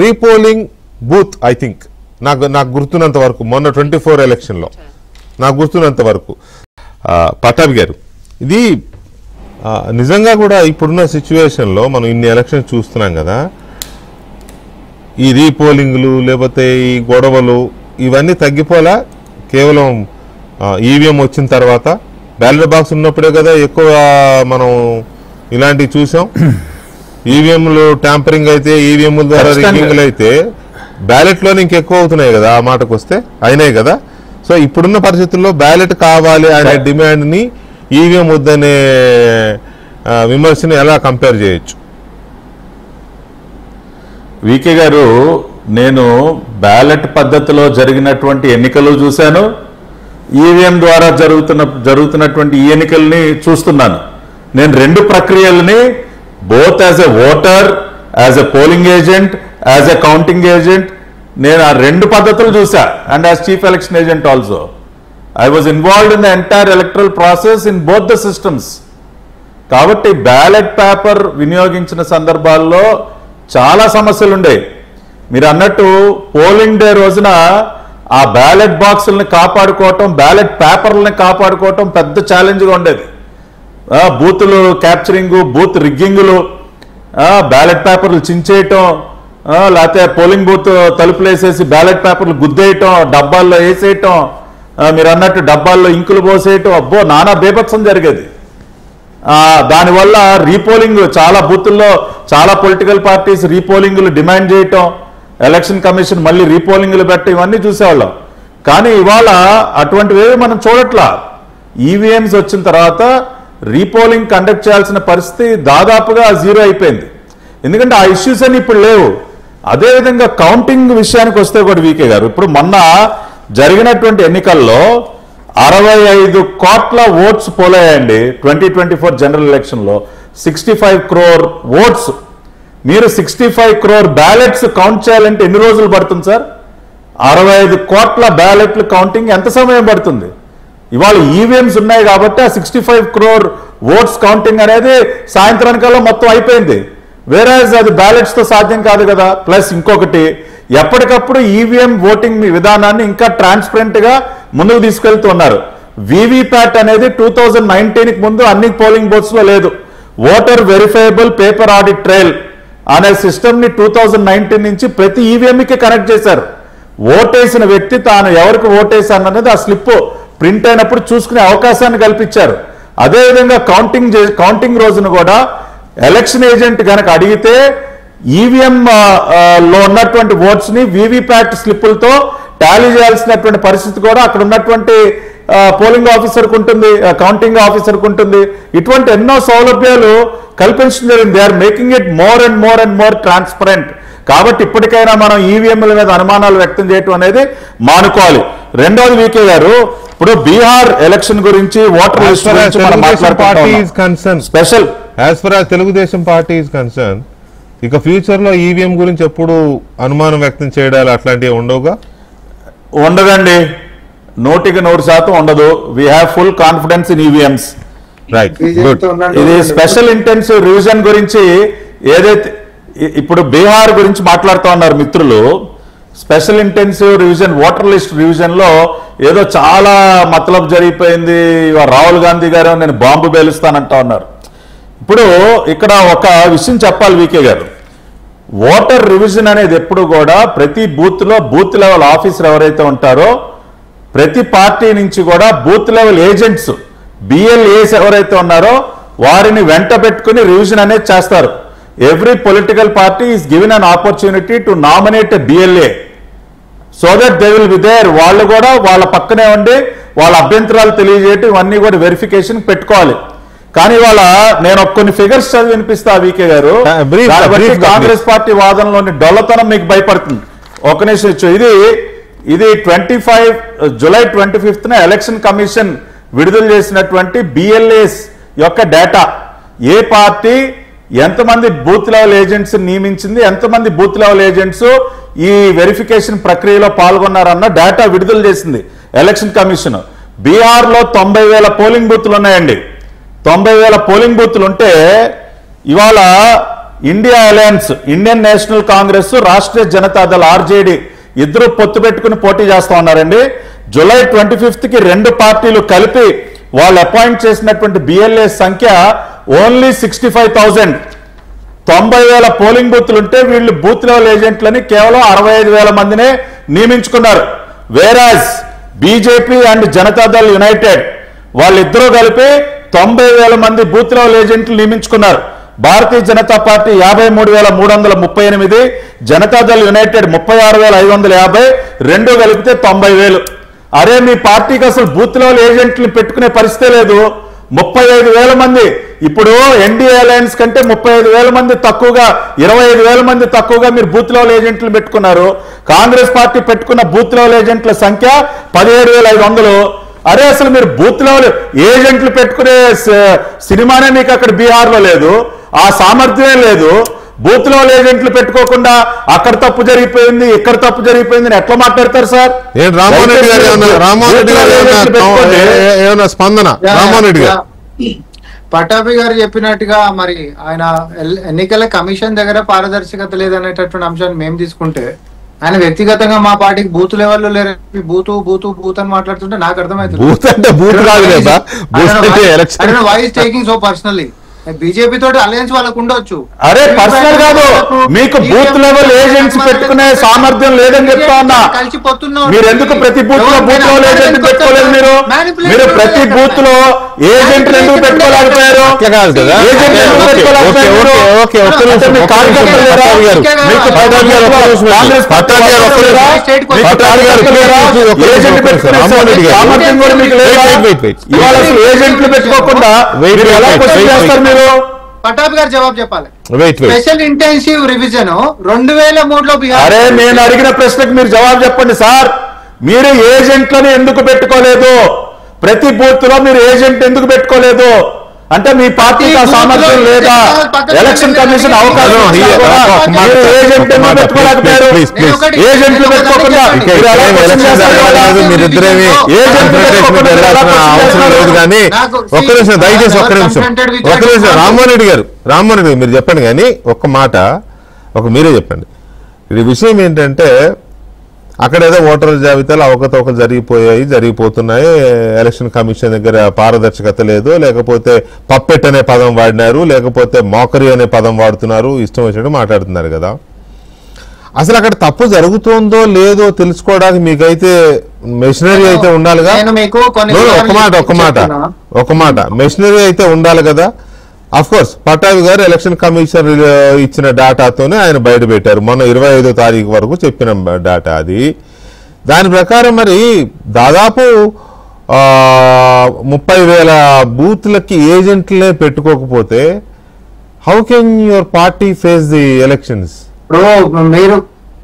repolling booth. I think నాకు గుర్తున్నంత వరకు మొన్న 24 ఎలక్షన్లో నాకు గుర్తున్నంత వరకు. పటాబ్ గారు, ఇది నిజంగా కూడా ఇప్పుడున్న సిచ్యువేషన్లో మనం ఇన్ని ఎలక్షన్స్ చూస్తున్నాం కదా, ఈ రీపోలింగ్లు లేకపోతే ఈ గొడవలు ఇవన్నీ తగ్గిపోలా? కేవలం ఈవీఎం వచ్చిన తర్వాత బ్యాలెట్ బాక్స్ ఉన్నప్పుడే కదా ఎక్కువ మనం ఇలాంటివి చూసాం. ఈవీఎంలు ట్యాంపరింగ్ అయితే, ఈవీఎంల ద్వారా రిగ్గింగ్లు అయితే బ్యాలెట్లోనే ఇంకెక్కువ అవుతున్నాయి కదా, ఆ మాటకు వస్తే అయినాయి కదా. సో ఇప్పుడున్న పరిస్థితుల్లో బ్యాలెట్ కావాలి అనే డిమాండ్ని ఈవీఎం వద్దనే విమర్శని ఎలా కంపేర్ చేయొచ్చు? వికే గారు, నేను బ్యాలెట్ పద్ధతిలో జరిగినటువంటి ఎన్నికలు చూశాను, ఈవీఎం ద్వారా జరుగుతున్నటువంటి ఈ ఎన్నికల్ని చూస్తున్నాను. నేను రెండు ప్రక్రియలని both as a voter, as a polling agent, as a counting agent, నేను ఆ రెండు పద్ధతులు చూసా. And as chief election agent also I was involved in the entire electoral process in both the systems. కాబట్టి బ్యాలెట్ పేపర్ వినియోగించిన సందర్భాల్లో చాలా సమస్యలు ఉండేవి. మీరు అన్నట్టు పోలింగ్ డే రోజున ఆ బ్యాలెట్ బాక్సుల్ని కాపాడుకోవటం, బ్యాలెట్ పేపర్లని కాపాడుకోవటం పెద్ద ఛాలెంజ్గా ఉండేది. బూతులు క్యాప్చరింగ్, బూత్ రిగ్గింగులు, బ్యాలెట్ పేపర్లు చించేయటం, లేకపోతే పోలింగ్ బూత్ తలుపులు వేసేసి బ్యాలెట్ పేపర్లు గుద్దేయటం, డబ్బాల్లో వేసేయటం, మీరు అన్నట్టు డబ్బాల్లో ఇంకులు పోసేయటం, అబ్బో నానా బేభత్సం జరిగేది. దానివల్ల రీపోలింగ్ చాలా బూతుల్లో చాలా పొలిటికల్ పార్టీస్ రీపోలింగ్లు డిమాండ్ చేయటం, ఎలక్షన్ కమిషన్ మళ్ళీ రీపోలింగ్లు పెట్టడం, ఇవన్నీ చూసేవాళ్ళం. కానీ ఇవాళ అటువంటివి మనం చూడట్లా. ఈవీఎంస్ వచ్చిన తర్వాత రీపోలింగ్ కండక్ట్ చేయాల్సిన పరిస్థితి దాదాపుగా జీరో అయిపోయింది. ఎందుకంటే ఆ ఇష్యూస్ అని ఇప్పుడు లేవు. అదేవిధంగా కౌంటింగ్ విషయానికి వస్తే కూడా వికే గారు, ఇప్పుడు మొన్న జరిగినటువంటి ఎన్నికల్లో 65 కోట్ల ఓట్స్ పోలయ్యాయండి. 2024 జనరల్ ఎలక్షన్లో 65 crore ఓట్స్. మీరు 65 crore బ్యాలెట్స్ కౌంట్ చేయాలంటే ఎన్ని రోజులు పడుతుంది సార్? 65 కోట్ల బ్యాలెట్లు కౌంటింగ్ ఎంత సమయం పడుతుంది? ఇవాళ ఈవీఎంస్ ఉన్నాయి కాబట్టి ఆ 65 crore ఓట్స్ కౌంటింగ్ అనేది సాయంత్రానికల్లా మొత్తం అయిపోయింది. వేరేజ్ అది బ్యాలెట్స్ తో సాధ్యం కాదు కదా. ప్లస్ ఇంకొకటి, ఎప్పటికప్పుడు ఈవీఎం ఓటింగ్ విధానాన్ని ఇంకా ట్రాన్స్పరెంట్ గా ముందుకు తీసుకెళ్తున్నారు. వీవీప్యాట్ అనేది 2019కి ముందు అన్ని పోలింగ్ బూత్స్ లో లేదు. Voter verifiable paper audit trial అనే సిస్టమ్ ని 2019 నుంచి ప్రతి ఈవీఎంకి కనెక్ట్ చేశారు. ఓటేసిన వ్యక్తి తాను ఎవరికి ఓటేశాను అనేది ఆ స్లిప్ ప్రింట్ అయినప్పుడు చూసుకునే అవకాశాన్ని కల్పించారు. అదేవిధంగా కౌంటింగ్ రోజున కూడా ఎలక్షన్ ఏజెంట్ కనుక అడిగితే ఈవీఎం లో ఉన్నటువంటి ఓట్స్ ని వీవీప్యాట్ స్లిప్పులతో టాలీ చేయాల్సినటువంటి పరిస్థితి కూడా అక్కడ ఉన్నటువంటి పోలింగ్ ఆఫీసర్కి ఉంటుంది, కౌంటింగ్ ఆఫీసర్కి ఉంటుంది. ఇటువంటి ఎన్నో సౌలభ్యాలు కల్పించడం జరిగింది. They are making it more and more and more transparent. కాబట్టి ఇప్పటికైనా మనం ఈవీఎంల మీద అనుమానాలు వ్యక్తం చేయడం అనేది మానుకోవాలి. రెండోది వికే గారు, ఇప్పుడు బీహార్ ఎలక్షన్ గురించి ఓటర్ లిస్ట్ గురించి మనం మాట్లాడుకుంటున్నాం. Special as for Telugu Desam party is concern, ఇక ఫ్యూచర్ లో ఈవీఎం గురించి ఎప్పుడు అనుమానం వ్యక్తం చేయడాలు అట్లాంటివి ఉండవుగా? ఉండదండి, 100% ఉండదు. We have full confidence in EVMs. Right, ఇది స్పెషల్ ఇంటెన్సివ్ రివిజన్ గురించి ఏదైతే ఇప్పుడు బీహార్ గురించి మాట్లాడుతూ ఉన్నారు మిత్రులు, special intensive revision voter list revision లో ఏదో చాలా మతలబ్ జరిగిపోయింది, రాహుల్ గాంధీ గారు నేను బాంబు పేలుస్తానంటా ఉన్నారు. ఇప్పుడు ఇక్కడ ఒక విషయం చెప్పాలి వికే గారు, ఓటర్ రివిజన్ అనేది ఎప్పుడు కూడా ప్రతి బూత్ లో బూత్ లెవెల్ ఆఫీసర్ ఎవరైతే ఉంటారో ప్రతి పార్టీ నుంచి కూడా బూత్ లెవెల్ ఏజెంట్స్ బిఎల్ఏస్ ఎవరైతే ఉన్నారో వారిని వెంట పెట్టుకుని రివిజన్ అనేది చేస్తారు. Every political party is given an opportunity to nominate a BLA so that they will be there. వాళ్ళు కూడా వాళ్ళ పక్కనే ఉండి వాళ్ళ అభ్యంతరాలు తెలియజేయటం ఇవన్నీ కూడా వెరిఫికేషన్ పెట్టుకోవాలి. కానీ ఇవాళ నేను కొన్ని ఫిగర్స్ చదివి వినిపిస్తా వీకే గారు. కాంగ్రెస్ పార్టీ వాదనలోని డొల్లతనం మీకు భయపడుతుంది. ఒక నిమిషం ఇచ్చు. ఇది 25 జూలై 25న ఎలక్షన్ కమిషన్ విడుదల చేసినటువంటి బిఎల్ఏస్ యొక్క డేటా. ఏ పార్టీ ఎంతమంది బూత్ లెవెల్ ఏజెంట్స్ నియమించింది, ఎంతమంది బూత్ లెవెల్ ఏజెంట్స్ ఈ వెరిఫికేషన్ ప్రక్రియలో పాల్గొన్నారన్న డేటా విడుదల చేసింది ఎలక్షన్ కమిషన్. బీహార్లో 90,000 పోలింగ్ బూత్లు ఉన్నాయండి. 90,000 పోలింగ్ బూత్లు ఉంటే ఇవాళ India alliance, Indian national Congress, Rashtriya Janata Dal RJD ఇద్దరు పొత్తు పెట్టుకుని పోటీ చేస్తా ఉన్నారండి. జూలై 25కి రెండు పార్టీలు కలిపి వాళ్ళు అపాయింట్ చేసినటువంటి బిఎల్ఏ సంఖ్య ఓన్లీ 65,000. 90,000 పోలింగ్ బూత్లు ఉంటే వీళ్ళు బూత్ లెవెల్ ఏజెంట్లని కేవలం 65,000 మందినే నియమించుకున్నారు. వేరాజ్ బీజేపీ అండ్ జనతాదళ్ యునైటెడ్ వాళ్ళిద్దరూ కలిపి 90,000 మంది బూత్ లెవెల్ ఏజెంట్లు నియమించుకున్నారు. భారతీయ జనతా పార్టీ 53,338, జనతాదళ్ యునైటెడ్ 36,550, రెండు కలిపితే 90,000. అరే మీ పార్టీకి అసలు బూత్ లెవెల్ ఏజెంట్లు పెట్టుకునే పరిస్థితే లేదు. 35,000 మంది. ఇప్పుడు ఎన్డీఏ అలయన్స్ కంటే 35,000 మంది తక్కువగా, 25,000 మంది తక్కువగా మీరు బూత్ లెవెల్ ఏజెంట్లు పెట్టుకున్నారు. కాంగ్రెస్ పార్టీ పెట్టుకున్న బూత్ లెవెల్ ఏజెంట్ల సంఖ్య 17,500. అరే అసలు మీరు బూత్ లెవెల్ ఏజెంట్లు పెట్టుకునే సినిమానే మీకు అక్కడ బీహార్లో లేదు, ఆ సామర్థ్యమే లేదు. బూత్ లెవెల్ ఏజెంట్లు పెట్టుకోకుండా అక్కడ తప్పు జరిగిపోయింది, ఇక్కడ తప్పు జరిగిపోయింది ఎట్లా మాట్లాడతారు సార్? రామ్మోహన్ రెడ్డి గారు స్పందన. రామ్మోహన్ రెడ్డి గారు పటాభి గారు చెప్పినట్టుగా మరి ఆయన ఎన్నికల కమిషన్ దగ్గర పారదర్శకత లేదనేటటువంటి అంశాన్ని మేము తీసుకుంటే, ఆయన వ్యక్తిగతంగా మా పార్టీకి బూత్ లెవెల్లో లేరు, బూత్ బూత్ బూత్ అని మాట్లాడుతుంటే నాకు అర్థమవుతుంది. Why is taking so personally? BJP తోటి అలయన్స్ వాళ్ళకు ఉండొచ్చు. అరే పర్సనల్ కాదు, మీకు బూత్ లెవెల్ ఏజెంట్స్ పెట్టుకునే సామర్థ్యం లేదని చెప్తా ఉన్నా. మీరు ఎందుకు ప్రతి బూత్ లో బూత్ లెవెల్ ఏజెంట్ పెట్టుకోలేదు? మీరు ప్రతి బూత్ లో ఏజెంట్లు ఎందుకు పెట్టుకోలేకపోయారు? ఏజెంట్లు పెట్టుకోకుండా ఎలా క్వశ్చన్ చేస్తారు మీరు? పటాబ్ గారు జవాబు చెప్పాలి. స్పెషల్ ఇంటెన్సివ్ రివిజన్ 2003లో బిహార్. అరే నేను అడిగిన ప్రశ్నకు మీరు జవాబు చెప్పండి సార్. మీరు ఏజెంట్లను ఎందుకు పెట్టుకోలేదు? ప్రతి బూత్ లో మీరు ఏజెంట్ ఎందుకు పెట్టుకోలేదు? అంటే మీ పార్టీకి ఆ సామర్థ్యం లేదా? ఎలక్షన్ కమిషన్ అవకాశం ఏజెంట్ ఎందుకు పెట్టుకోలేకపోయారు? ఏజెంట్లు పెట్టుకోకుండా మీరిద్దరేమి అవసరం లేదు. కానీ ఒక్క నిమిషం దయచేసి ఒక్క నిమిషం రామ్మోహన్ రెడ్డి గారు మీరు చెప్పండి. కానీ ఒక్క మాట మీరే చెప్పండి. ఇది విషయం ఏంటంటే అక్కడ ఏదో ఓటర్ల జాబితాలో అవకతవకలు జరిగిపోతున్నాయి, ఎలక్షన్ కమిషన్ దగ్గర పారదర్శకత లేదు, లేకపోతే పప్పెట్ అనే పదం వాడినారు, లేకపోతే మోకరీ అనే పదం వాడుతున్నారు, ఇష్టం వచ్చినట్టు మాట్లాడుతున్నారు కదా. అసలు అక్కడ తప్పు జరుగుతుందో లేదో తెలుసుకోవడానికి మీకైతే మెషినరీ అయితే ఉండాలిగా. ఒక మాట మెషినరీ అయితే ఉండాలి కదా. అఫ్ కోర్స్ పటాభి గారు ఎలక్షన్ కమిషన్ ఇచ్చిన డేటాతోనే ఆయన బయట పెట్టారు. మొన్న 25వ తారీఖు వరకు చెప్పిన డేటా అది. దాని ప్రకారం మరి దాదాపు 30,000 బూత్లకి ఏజెంట్లే పెట్టుకోకపోతే how can your party face the elections? మీరు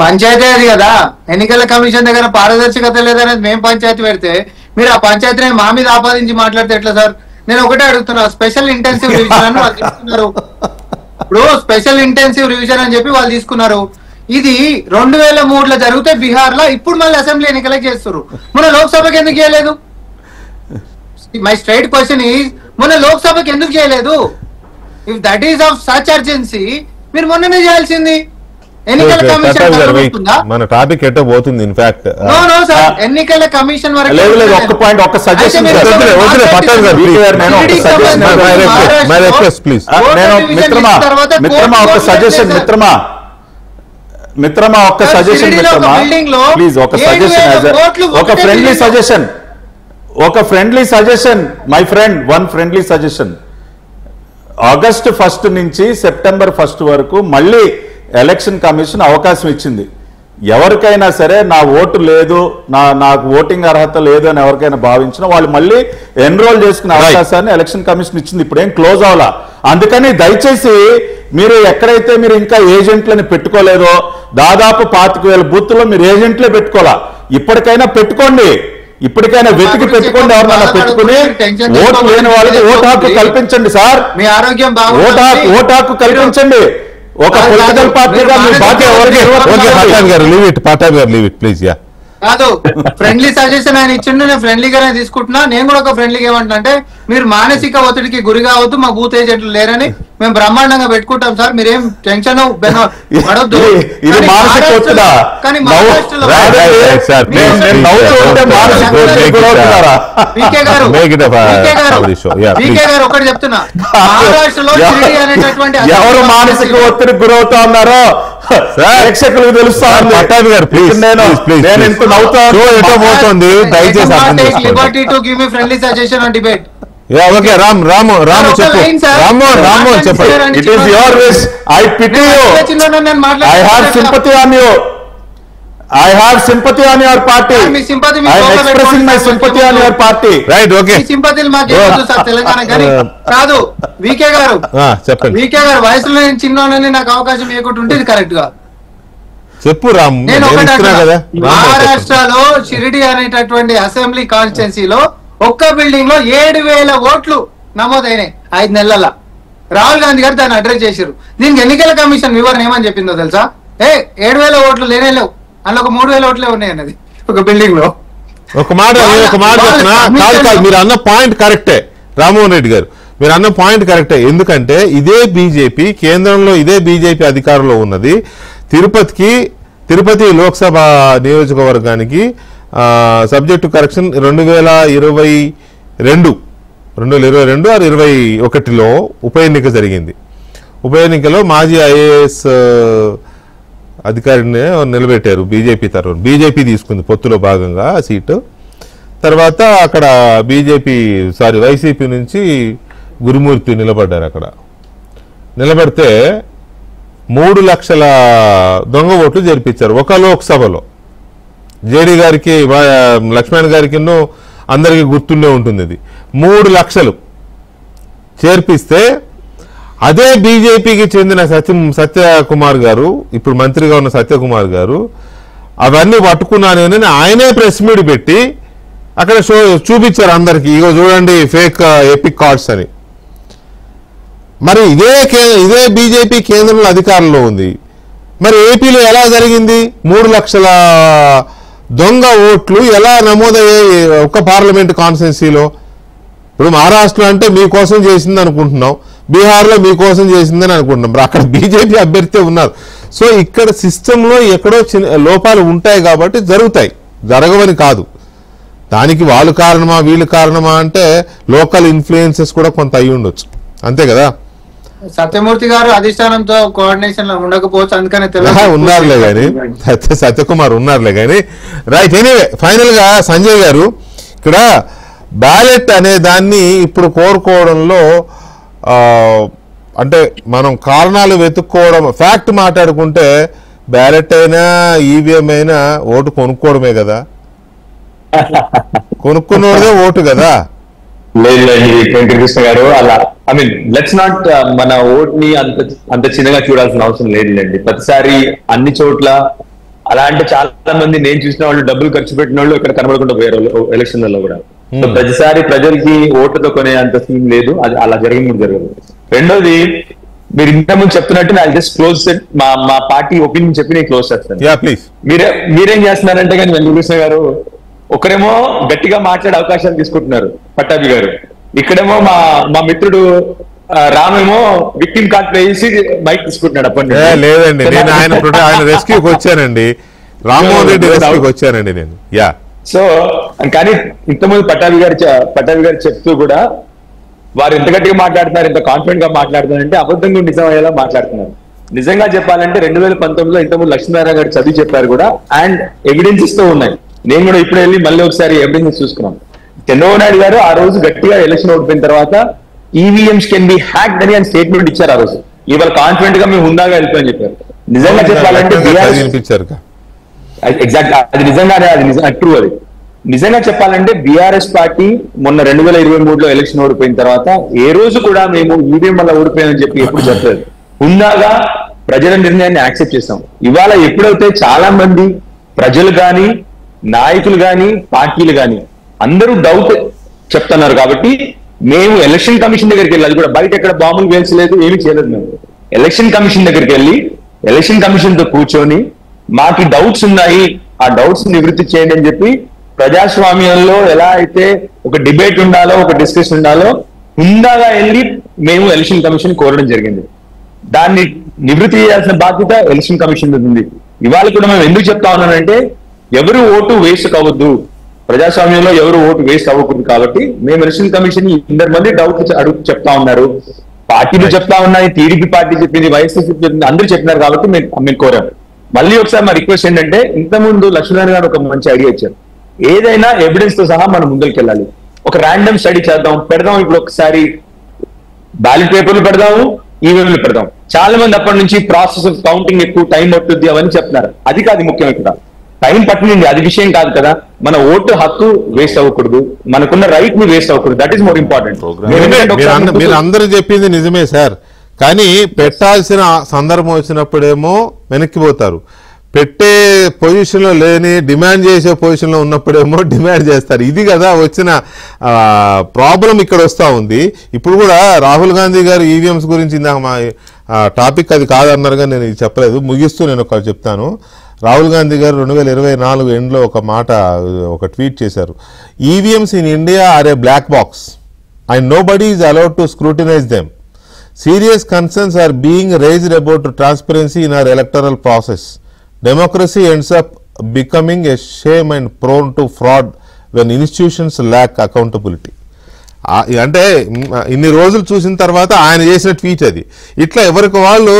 పంచాయతీ అది కదా, ఎన్నికల కమిషన్ దగ్గర పారదర్శకత లేదనేది మేము పంచాయతీ పెడితే మీరు ఆ పంచాయతీని మా మీద ఆపాదించి మాట్లాడితే ఎట్లా సార్? నేను ఒకటే అడుగుతున్నా, స్పెషల్ ఇంటెన్సివ్ రివిజన్ అని వాళ్ళు తీసుకున్నారు. ఇప్పుడు స్పెషల్ ఇంటెన్సివ్ రివిజన్ అని చెప్పి వాళ్ళు తీసుకున్నారు. ఇది 2003లో జరిగితే బీహార్ లో, ఇప్పుడు మళ్ళీ అసెంబ్లీ ఎన్నికలకి చేస్తారు. మన లోక్సభకి ఎందుకు చేయలేదు? మై స్ట్రైట్ క్వశ్చన్ ఈజ్, మన లోక్సభకి ఎందుకు చేయలేదు? If that is of such urgency మీరు మొన్ననే చేయాల్సింది. ఎన్నికల కమిషన్ మన టాపిక్ ఎట్టో పోతుంది. ఇన్ఫాక్ట్ ఎన్నికల కమిషన్ వరకు ఒక suggestion my friend, one friendly suggestion. August 1 నుంచి సెప్టెంబర్ 1 వరకు మళ్ళీ ఎలక్షన్ కమిషన్ అవకాశం ఇచ్చింది. ఎవరికైనా సరే నా ఓటు లేదు, నాకు ఓటింగ్ అర్హత లేదు అని ఎవరికైనా భావించినా వాళ్ళు మళ్ళీ ఎన్రోల్ చేసుకునే అవకాశాన్ని ఎలక్షన్ కమిషన్ ఇచ్చింది. ఇప్పుడేం క్లోజ్ అవ్వాలా. అందుకని దయచేసి మీరు ఎక్కడైతే మీరు ఇంకా ఏజెంట్లని పెట్టుకోలేదో, దాదాపు 25,000 బూత్లో మీరు ఏజెంట్లే పెట్టుకోవాలా. ఇప్పటికైనా పెట్టుకోండి, ఇప్పటికైనా వెతికి పెట్టుకోండి. ఎవరినైనా పెట్టుకుని ఓటు లేని వాళ్ళకి ఓటు హక్కు కల్పించండి సార్. మీ ఆరోగ్యం ఓటు హక్కు కల్పించండి. ఒక పొలిటికల్ పార్టీగా మీ బాధ్యత ప్లీజ్. కాదు, ఫ్రెండ్లీ సజెషన్ ఆయన ఇచ్చిండు, నేను ఫ్రెండ్లీగానే తీసుకుంటున్నా. నేను కూడా ఒక ఫ్రెండ్లీగా ఏమంటున్నా అంటే, మీరు మానసిక ఒత్తిడికి గురి కావద్దు, మా బూత్ ఏజెంట్లు లేరని మేము బ్రహ్మాండంగా పెట్టుకుంటాం సార్, మీరేం టెన్షన్ పడొద్దు. కానీ మహారాష్ట్రలో ఒకటి చెప్తున్నా, మహారాష్ట్రలో అనేటటువంటి ఎవరు మానసిక ఒత్తిడికి గురవుతా ఉన్నారో ప్రేక్షకులకు తెలుస్తా ఉంది. నేను ఇంత నవ్వుతాను. Liberty to give me friendly suggestion on debate. Okay Ramu చెప్పండి. It is your wish. I pity you. I have sympathy on you. I have sympathy on your party. మీ sympathy I am expressing my sympathy on your party. Right, okay. మీ సింపతిలు మాకు చెప్పొద్దు sir Telangana కానీ. కాదు VK గారు, చెప్పండి. VK గారు వయసులో నేను చిన్నోనని నాకు అవకాశం ఇవ్వకుండా ఉంటే ఇది కరెక్ట్ గా చెప్పు రామ్. నేను ఒకటి మహారాష్ట్రలో షిరిడి అనేటటువంటి అసెంబ్లీ కాన్స్టిట్యున్సీలో ఒక్క బిల్డింగ్ లో 7,000 ఓట్లు నమోదైనాయి 5 నెలల. రాహుల్ గాంధీ గారు దాన్ని అడ్రస్ చేశారు. దీనికి ఎన్నికల కమిషన్ వివరణ ఏమని చెప్పిందో తెలుసా? 7,000 ఓట్లు లేనే లేవు, అందులో ఒక 3,000 ఓట్లే ఉన్నాయి అన్నది ఒక బిల్డింగ్ లో. ఒక మాట చెప్తున్నా, కాదు మీరు అన్న పాయింట్ కరెక్టే రామ్మోహన్ రెడ్డి గారు, మీరు అన్న పాయింట్ కరెక్టే. ఎందుకంటే ఇదే బీజేపీ కేంద్రంలో, ఇదే బీజేపీ అధికారంలో ఉన్నది. తిరుపతి లోక్సభ నియోజకవర్గానికి సబ్జెక్టు కరెక్షన్ 2022 ఆర్ 2021లో ఉప ఎన్నిక జరిగింది. ఉప ఎన్నికలో మాజీ ఐఏఎస్ అధికారిని నిలబెట్టారు బీజేపీ తరఫున. బీజేపీ తీసుకుంది పొత్తులో భాగంగా ఆ సీటు. తర్వాత అక్కడ వైసీపీ నుంచి గురుమూర్తి నిలబడ్డారు. అక్కడ నిలబడితే 3 లక్షల దొంగ ఓట్లు జరిపించారు ఒక లోక్సభలో. జేడీ గారికి, లక్ష్మణ్ గారికి అందరికీ గుర్తుండే ఉంటుంది. ఇది 3 లక్షలు చేర్పిస్తే అదే బీజేపీకి చెందిన సత్యకుమార్ గారు, ఇప్పుడు మంత్రిగా ఉన్న సత్యకుమార్ గారు అవన్నీ పట్టుకున్నానని ఆయనే ప్రెస్ మీట్ పెట్టి అక్కడ చూపించారు అందరికి. ఇగో చూడండి ఫేక్ ఎపిక్ కార్డ్స్ అని. మరి ఇదే బీజేపీ కేంద్రంలో అధికారంలో ఉంది. మరి ఏపీలో ఎలా జరిగింది? 3 లక్షల దొంగ ఓట్లు ఎలా నమోదయ్యాయి ఒక్క పార్లమెంట్ కాన్స్టిట్యున్సీలో? ఇప్పుడు మహారాష్ట్ర అంటే మీకోసం చేసింది అనుకుంటున్నాం, బీహార్లో మీకోసం చేసిందని అనుకుంటున్నాం. అక్కడ బీజేపీ అభ్యర్థి ఉన్నారు. సో ఇక్కడ సిస్టంలో ఎక్కడో లోపాలు ఉంటాయి కాబట్టి జరుగుతాయి, జరగవని కాదు. దానికి వాళ్ళు కారణమా వీళ్ళు కారణమా అంటే లోకల్ ఇన్ఫ్లుయెన్సెస్ కూడా కొంత అయి ఉండొచ్చు, అంతే కదా. సత్యమూర్తి గారు అధిష్టానంతో కోఆర్డినేషన్ లో ఉండకపోవచ్చు, అందుకనే ఉన్నారులే కానీ, సత్యకుమార్ ఉన్నారులే కానీ. రైట్, ఎనీవే ఫైనల్ గా సంజయ్ గారు, ఇక్కడ బ్యాలెట్ అనే దాన్ని ఇప్పుడు కోరుకోవడంలో అంటే మనం కారణాలు వెతుక్కోవడం, ఫ్యాక్ట్ మాట్లాడుకుంటే బ్యాలెట్ అయినా ఈవీఎం అయినా ఓటు కొనుక్కోవడమే కదా, కొనుక్కున్నోడే ఓటు కదా. లేదు కృష్ణ గారు, అలా ఐ మీన్ లెట్స్ నాట్ మన ఓట్ ని అంత చిన్నగా చూడాల్సిన అవసరం లేదులేండి. ప్రతిసారి అన్ని చోట్ల అలా అంటే చాలా మంది నేను చూసిన వాళ్ళు డబ్బులు ఖర్చు పెట్టిన వాళ్ళు ఇక్కడ కనబడకుండా పోయారు ఎలక్షన్లలో కూడా. సో ప్రతిసారి ప్రజలకి ఓటుతో కొనే అంత సీన్ లేదు, అది అలా జరగదు. రెండోది, మీరు ఇంతకుముందు చెప్తున్నట్టు నాకు జస్ట్ క్లోజ్ మా పార్టీ ఒపీనియన్ చెప్పి నేను క్లోజ్ చేస్తాను. మీరేం చేస్తున్నారంటే కానీ వెంకటకృష్ణ గారు, ఒకరేమో గట్టిగా మాట్లాడే అవకాశాలు తీసుకుంటున్నారు పట్టాభి గారు, ఇక్కడేమో మా మిత్రుడు రామేమో విక్టిమ్ కార్డ్ ప్లే చేసి మైక్ తీసుకుంటున్నాడు. అప్పటి లేదండి, నేను ఆయన రెస్క్యూకి వచ్చానండి, రామ్మోహన్ రెడ్డి రెస్క్యూకి వచ్చానండి నేను. సో కానీ ఇంతకుముందు పట్టాభి గారు చెప్తూ కూడా వారు ఎంత గట్టిగా మాట్లాడుతున్నారు, ఎంత కాన్ఫిడెంట్ గా మాట్లాడుతున్నారంటే అబద్ధంగా నిజం అయ్యేలా మాట్లాడుతున్నారు. నిజంగా చెప్పాలంటే 2019లో ఇంతకుముందు లక్ష్మీనారాయణ గారు చదివి చెప్పారు కూడా, అండ్ ఎవిడెన్సెస్ తో ఉన్నాయి. నేను కూడా ఇప్పుడు వెళ్ళి మళ్ళీ ఒకసారి ఎవిడెన్స్ చూసుకున్నాను. చంద్రబాబు నాయుడు గారు ఆ రోజు గట్టిగా ఎలక్షన్ ఓడిపోయిన తర్వాత ఈవీఎంస్ కెన్ బి హ్యాక్డ్ అని ఆయన స్టేట్మెంట్ ఇచ్చారు. ఆ రోజు ఇవాళ కాన్ఫిడెంట్ గా మేము హుందాగా వెళ్తామని చెప్పారు. నిజంగా చెప్పాలంటే ఎగ్జాక్ట్ అది నిజంగానే అది ట్రూ. అది నిజంగా చెప్పాలంటే బీఆర్ఎస్ పార్టీ మొన్న 2023లో ఎలక్షన్ ఓడిపోయిన తర్వాత ఏ రోజు కూడా మేము ఈవీఎం వల్ల ఓడిపోయామని చెప్పి ఎప్పుడు చెప్పలేదు. హుందాగా ప్రజల నిర్ణయాన్ని యాక్సెప్ట్ చేస్తాం. ఇవాళ ఎప్పుడైతే చాలా మంది ప్రజలు కానీ నాయకులు కానీ పార్టీలు కానీ అందరూ డౌట్ చెప్తున్నారు కాబట్టి మేము ఎలక్షన్ కమిషన్ దగ్గరికి వెళ్ళి, అది కూడా బయట ఎక్కడ బాంబులు వేల్చలేదు, ఏమీ చేయలేదు. మేము ఎలక్షన్ కమిషన్ దగ్గరికి వెళ్ళి ఎలక్షన్ కమిషన్ తో కూర్చొని మాకు డౌట్స్ ఉన్నాయి, ఆ డౌట్స్ నివృత్తి చేయండి అని చెప్పి ప్రజాస్వామ్యంలో ఎలా అయితే ఒక డిబేట్ ఉండాలో ఒక డిస్కషన్ ఉండాలో హుందాగా వెళ్ళి మేము ఎలక్షన్ కమిషన్ కోరడం జరిగింది. దాన్ని నివృత్తి చేయాల్సిన బాధ్యత ఎలక్షన్ కమిషన్ ఉంది. ఇవాళ కూడా మేము ఎందుకు చెప్తా ఉన్నానంటే ఎవరు ఓటు వేస్ట్ కావద్దు, ప్రజాస్వామ్యంలో ఎవరు ఓటు వేస్ట్ అవ్వకూడదు కాబట్టి మేము ఎలక్షన్ కమిషన్ 2 మంది డౌట్ అడుగు చెప్తా ఉన్నారు. పార్టీలు చెప్తా ఉన్నాయి, టీడీపీ పార్టీ చెప్పింది, వైఎస్ఆర్ చెప్పింది, అందరూ చెప్పినారు కాబట్టి మేము కోరాం. మళ్ళీ ఒకసారి మా రిక్వెస్ట్ ఏంటంటే ఇంతకుముందు లక్ష్మీనారాయణ గారు ఒక మంచి ఐడియా ఇచ్చారు. ఏదైనా ఎవిడెన్స్ తో సహా మనం ముందుకు వెళ్ళాలి. ఒక ర్యాండమ్ స్టడీ పెడదాం. ఇప్పుడు ఒకసారి బ్యాలెట్ పేపర్లు పెడదాము, ఈవీఎంలు పెడదాం. చాలా మంది అప్పటి నుంచి ప్రాసెస్ ఆఫ్ కౌంటింగ్ ఎక్కువ టైం పట్టుద్ది అవన్నీ చెప్తున్నారు. అది కాదు ముఖ్యం. ఇక్కడ టైం పట్టింది అది విషయం కాదు కదా. మన ఓటు హక్కు వేస్ట్ అవ్వకూడదు, మనకున్న రైట్ ని వేస్ట్ అవ్వకూడదు. That is more important. మీరు అందరూ చెప్పింది నిజమే సార్, కానీ పెట్టాల్సిన సందర్భం వచ్చినప్పుడేమో వెనక్కిపోతారు, పెట్టే పొజిషన్లో లేని డిమాండ్ చేసే పొజిషన్లో ఉన్నప్పుడేమో డిమాండ్ చేస్తారు. ఇది కదా వచ్చిన ప్రాబ్లం ఇక్కడ వస్తూ ఉంది. ఇప్పుడు కూడా రాహుల్ గాంధీ గారు ఈవీఎంస్ గురించి ఇందాక మా టాపిక్ అది కాదన్నారుగా, నేను ఇది చెప్పలేదు. ముగిస్తూ నేను ఒకటి చెప్తాను. రాహుల్ గాంధీ గారు 2024 ఎండ్లో ఒక ట్వీట్ చేశారు. EVMs in India are a black box and nobody is allowed to scrutinize them. Serious concerns are being raised about transparency in our electoral process. Democracy ends up becoming a shame and prone to fraud when institutions lack accountability. అంటే ఇన్ని రోజులు చూసిన తర్వాత ఆయన చేసిన tweet అది. ఇట్లా ఎవరికి వాళ్ళు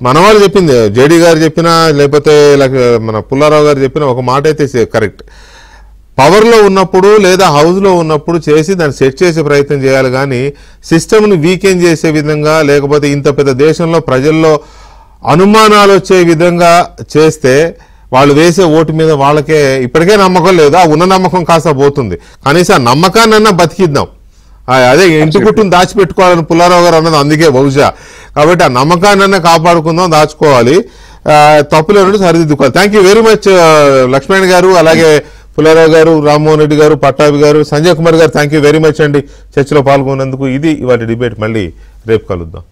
మన వాళ్ళు చెప్పింది, జేడీ గారు చెప్పినా లేకపోతే మన పుల్లారావు గారు చెప్పిన ఒక మాట అయితే కరెక్ట్. పవర్లో ఉన్నప్పుడు లేదా హౌస్లో ఉన్నప్పుడు చేసి దాన్ని సెట్ చేసే ప్రయత్నం చేయాలి, కానీ సిస్టమ్ని వీకెండ్ చేసే విధంగా లేకపోతే ఇంత పెద్ద దేశంలో ప్రజల్లో అనుమానాలు వచ్చే విధంగా చేస్తే వాళ్ళు వేసే ఓటు మీద వాళ్ళకే ఇప్పటికే నమ్మకం లేదు. ఆ ఉన్న నమ్మకం కాస్త పోతుంది. కనీసం ఆ నమ్మకాన్నన్నా బతికిద్దాం. అదే ఇంటి కుట్టును దాచిపెట్టుకోవాలని పుల్లారావు గారు అన్నది అందుకే బహుశా. కాబట్టి ఆ నమ్మకాన్నన్నా కాపాడుకుందాం, దాచుకోవాలి, తప్పులేనట్టు సరిదిద్దుకోవాలి. Thank you very much Lakshman గారు, అలాగే పుల్లారావు గారు, రామ్మోహన్ రెడ్డి గారు, పట్టాభి గారు, సంజయ్ కుమార్ గారు, థ్యాంక్ యూ వెరీ మచ్ అండి చర్చలో పాల్గొన్నందుకు. ఇది ఇవాళ డిబేట్. మళ్ళీ రేపు కలుద్దాం.